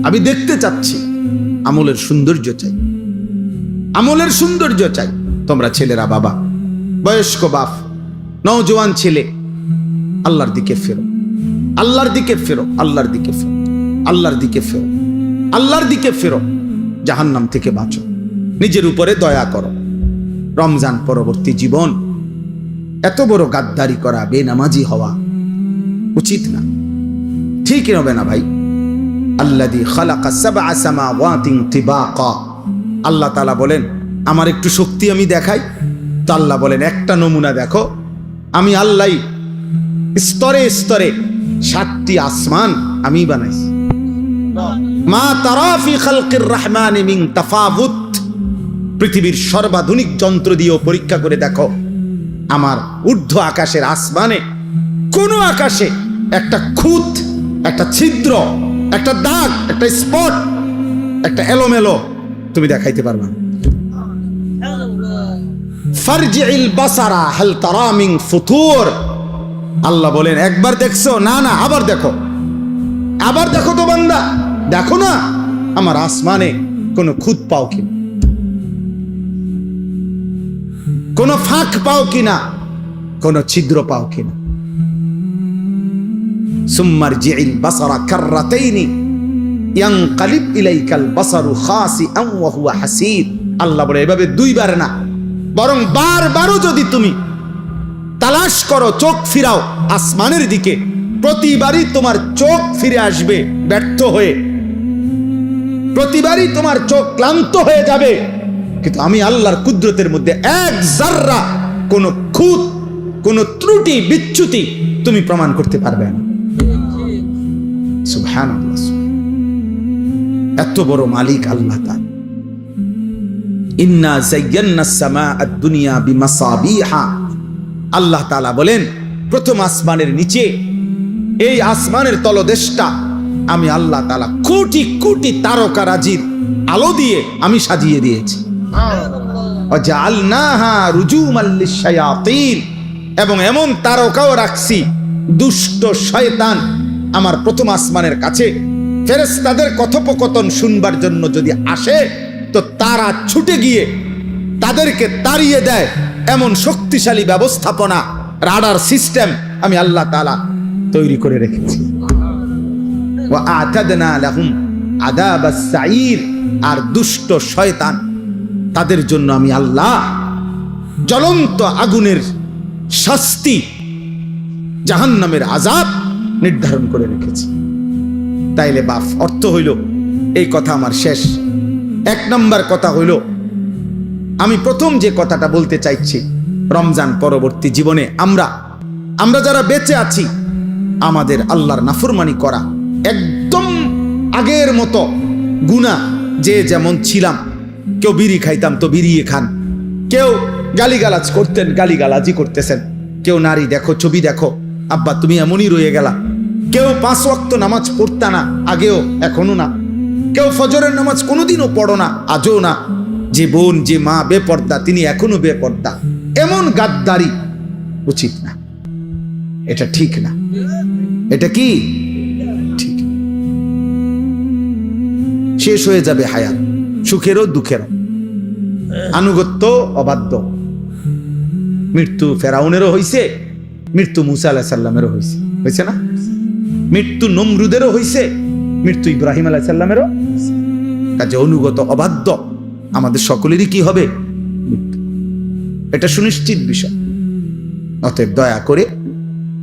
আমি দেখতে চাচ্ছি, আমলের সৌন্দর্য চাই, আমলের সৌন্দর্য চাই। তোমরা ছেলেরা, বাবা, বয়স্ক বাপ, নওজোয়ান ছেলে, আল্লাহর দিকে ফেরো, আল্লাহর দিকে ফেরো, আল্লাহর দিকে ফেরো, আল্লাহর দিকে ফেরো, আল্লাহর দিকে ফেরো, জাহান্নাম থেকে বাঁচো, নিজের উপরে দয়া করো। রমজান পরবর্তী জীবন এত বড় গাদ্দারি করা, বেনামাজি হওয়া উচিত না, ঠিক হবে না ভাই। আল্লাযী খালাকা সাবআ সামাওয়াতিন তিবাকা, আল্লাহ তাআলা বলেন আমার একটু শক্তি আমি দেখাই তো। আল্লাহ বলেন একটা নমুনা দেখো, আমি আল্লাহ স্তরে স্তরে 7টি আসমান আমি বানাইছি। মা তারা ফি খালকির রহমানি মিন তাফাউত, পৃথিবীর সর্বাধুনিক যন্ত্র দিয়ে পরীক্ষা করে দেখো, আমার ঊর্ধ্ব আকাশের আসমানে কোন আকাশে একটা খুঁত, একটা ছিদ্র, একটা দাগ, একটা স্পট, একটা এলোমেলো তুমি দেখাইতে পারবা না। ফারজিল বাসারা হাল তারা মিন ফুতুর, আল্লাহ বলেন একবার দেখছো, না না আবার দেখো, আবার দেখো তো বান্দা, দেখো না আমার আসমানে কোনো খুঁত পাও কিনা, কোনো ফাঁক পাও কিনা, কোনো ছিদ্র পাও কিনা। সুম্মারজিল বাসারা কাররাতাইনি ইয়ানকালিব ইলাইকাল বাসারু খাসিআন ওয়া হুয়া হাসীর, আল্লাহ বলে এভাবে দুইবার না, বরং বারবারও যদি তুমি তালাশ করো, চোখ ফিরাও আসমানের দিকে, প্রতিবারই তোমার চোখ ফিরে আসবে ব্যর্থ হয়ে, প্রতিবারই তোমার চোখ ক্লান্ত হয়ে যাবে, কিন্তু আমি আল্লাহর কুদরতের মধ্যে এক জাররা কোনো খুঁত, কোনো ত্রুটি বিচ্যুতি তুমি প্রমাণ করতে পারবে না। সুবহানাল্লাহ, এত বড় মালিক আল্লাহ তাআলা। ইন্না যায়্যানাস সামাআদ দুনিয়া বিমাসাবিহা, আল্লাহ তাআলা বলেন প্রথম আসমানের নিচে, এই আসমানের তলদেশটা আমি আল্লাহ তাআলা কোটি কোটি তারকারাজির আলো দিয়ে আমি সাজিয়ে দিয়েছি। ওয়াজআলনাহা রুজুমান লিশ-শায়াতিন, এবং এমন তারকাও রাখছি দুষ্ট শয়তান আমার প্রথম আসমানের কাছে ফেরেশতাদের কথোপকথন শুনবার জন্য যদি আসে তো তারা ছুটে গিয়ে তাদেরকে তাড়িয়ে দেয়, এমন শক্তিশালী ব্যবস্থাপনা, রাডার সিস্টেম আমি আল্লাহ তাআলা তৈরি করে রেখেছি। ওয়া আতাদনা লাহুম আযাবাস সাঈর, আর দুষ্ট শয়তান তাদের জন্য আমি আল্লাহ জ্বলন্ত আগুনের শাস্তি, জাহান্নামের আযাব নির্ধারণ করে রেখেছি। তাইলে বাপ, অর্থ হইল এই কথা আমার শেষ। 1 নম্বর কথা হইল, আমি প্রথম যে কথাটা বলতে চাইছি, রমজান পরবর্তী জীবনে আমরা যারা বেঁচে আছি, আমাদের আল্লাহর নাফরমানি করা একদম আগের মতো গুনাহ, যে যেমন ছিলাম, কেউ বিড়ি খাইতাম তো বিড়ি খান, কেউ গালিগালাজ করতেন গালিগালাজি করতেছেন, কেউ নারী দেখো, ছবি দেখো, আব্বা তুমি এমনই রয়ে গেলা, কেউ 5 ওয়াক্ত নামাজ পড়তা না, আগেও এখনো না, কেউ ফজরের নামাজ কোনোদিনও পড়ো না, আজও না, যে বোন যে মা বেপর্দা তিনি এখনো বেপর্দা, এমন গাদ্দারি উচিত না, এটা ঠিক না। এটা কি ঠিক? শেষ হয়ে যাবে হায়াত, সুখেরও দুঃখেরও, আনুগত্য অবাধ্য। মৃত্যু ফেরাউনেরও হইছে, মৃত্যু মুসা আলাইহিস সালামেরও হয়েছে না? মৃত্যু নমরুদেরও হয়েছে, মৃত্যু ইব্রাহিম আলাইহিস সালামেরও। কাজে অনুগত অবাধ্য আমাদের সকলেরই কি হবে? মৃত্যু। এটা সুনিশ্চিত বিষয়। অতএব দয়া করে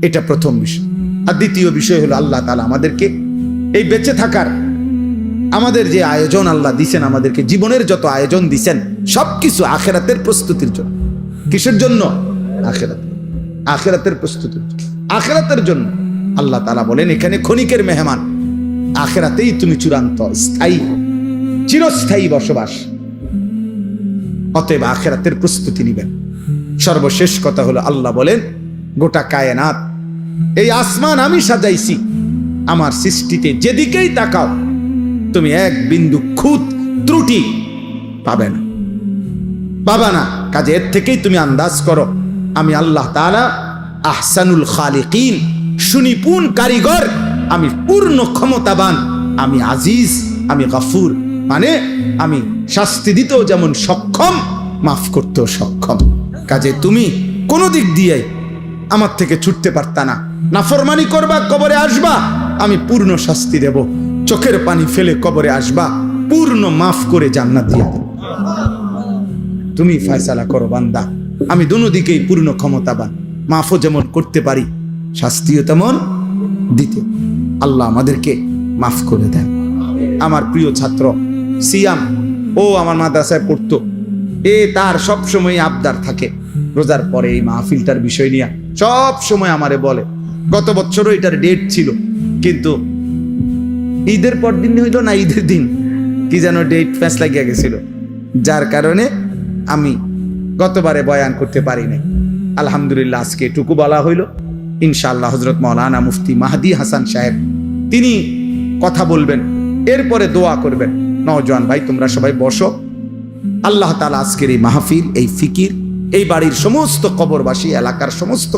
এটা প্রথম বিষয়। আর দ্বিতীয় বিষয় হলো, আল্লাহ তাআলা আমাদেরকে এই বেঁচে থাকার আমাদের যে আয়োজন আল্লাহ দিছেন, আমাদেরকে জীবনের যত আয়োজন দিছেন সবকিছু আখিরাতের প্রস্তুতির জন্য। কিসের জন্য? আখিরাতের প্রস্তুতির জন্য, আখিরাতের জন্য। আল্লাহ তাআলা বলেন এখানে ক্ষণিকের মেহমান, আখিরাতেই তুমি চূড়ান্ত স্থায়ী চিরস্থায়ী বসবাস। অতএব আখিরাতের প্রস্তুতি নিবেন। সর্বশেষ কথা হলো আল্লাহ বলেন গোটা কায়নাত, এই আসমান আমি সাজাইছি, আমার সৃষ্টিতে যেদিকেই তাকাও তুমি এক বিন্দু খুঁত ত্রুটি পাবে না, পাবা না। কাজে এর থেকেই তুমি আন্দাজ করো আমি আল্লাহ তাআলা আহসানুল খালিকিন, সুনিপুণ কারিগর, আমি পূর্ণ ক্ষমতাবান, আমি আজিজ, আমি গফুর, মানে আমি শাস্তি দিতেও যেমন সক্ষম, মাফ করতেও সক্ষম। কাজে তুমি কোনো দিক দিয়ে আমার থেকে ছুটতে পারতা না। নাফরমানি করবা, কবরে আসবা, আমি পূর্ণ শাস্তি দেব। চোখের পানি ফেলে কবরে আসবা, পূর্ণ মাফ করে জান্নাত দিয়ে দেব। তুমি ফয়সালা করো বান্দা, আমি দুনো দিকেই পূর্ণ ক্ষমতাবান, মাফও যেমন করতে পারি, শাস্তিও তেমন দিতে। আল্লাহ আমাদেরকে মাফ করে দেন। আমার প্রিয় ছাত্র সিয়াম, ও আমার মাদ্রাসায় পড়তো, তার সব সময় আবদার থাকে রোজার পরে এই মাহফিলটার বিষয় নিয়ে সব সময় আমারে বলে। গত বছরও এটার ডেট ছিল, কিন্তু ঈদের পর দিন হইল না, ঈদের দিন কি যেন ডেট ফ্যাস লাগিয়া গেছিল, যার কারণে আমি গতবারে বয়ান করতে পারি নাই। আলহামদুলিল্লাহ আজকে এটুকু বলা হইল। ইনশাআল্লাহ হযরত মাওলানা মুফতি মাহদি হাসান সাহেব তিনি কথা বলবেন, এরপরে দোয়া করবেন। নওজোয়ান ভাই তোমরা সবাই বসো। আল্লাহ তাআলা আজকের এই মাহফিল, এই ফিকির, এই বাড়ির সমস্ত কবরবাসী, এলাকার সমস্ত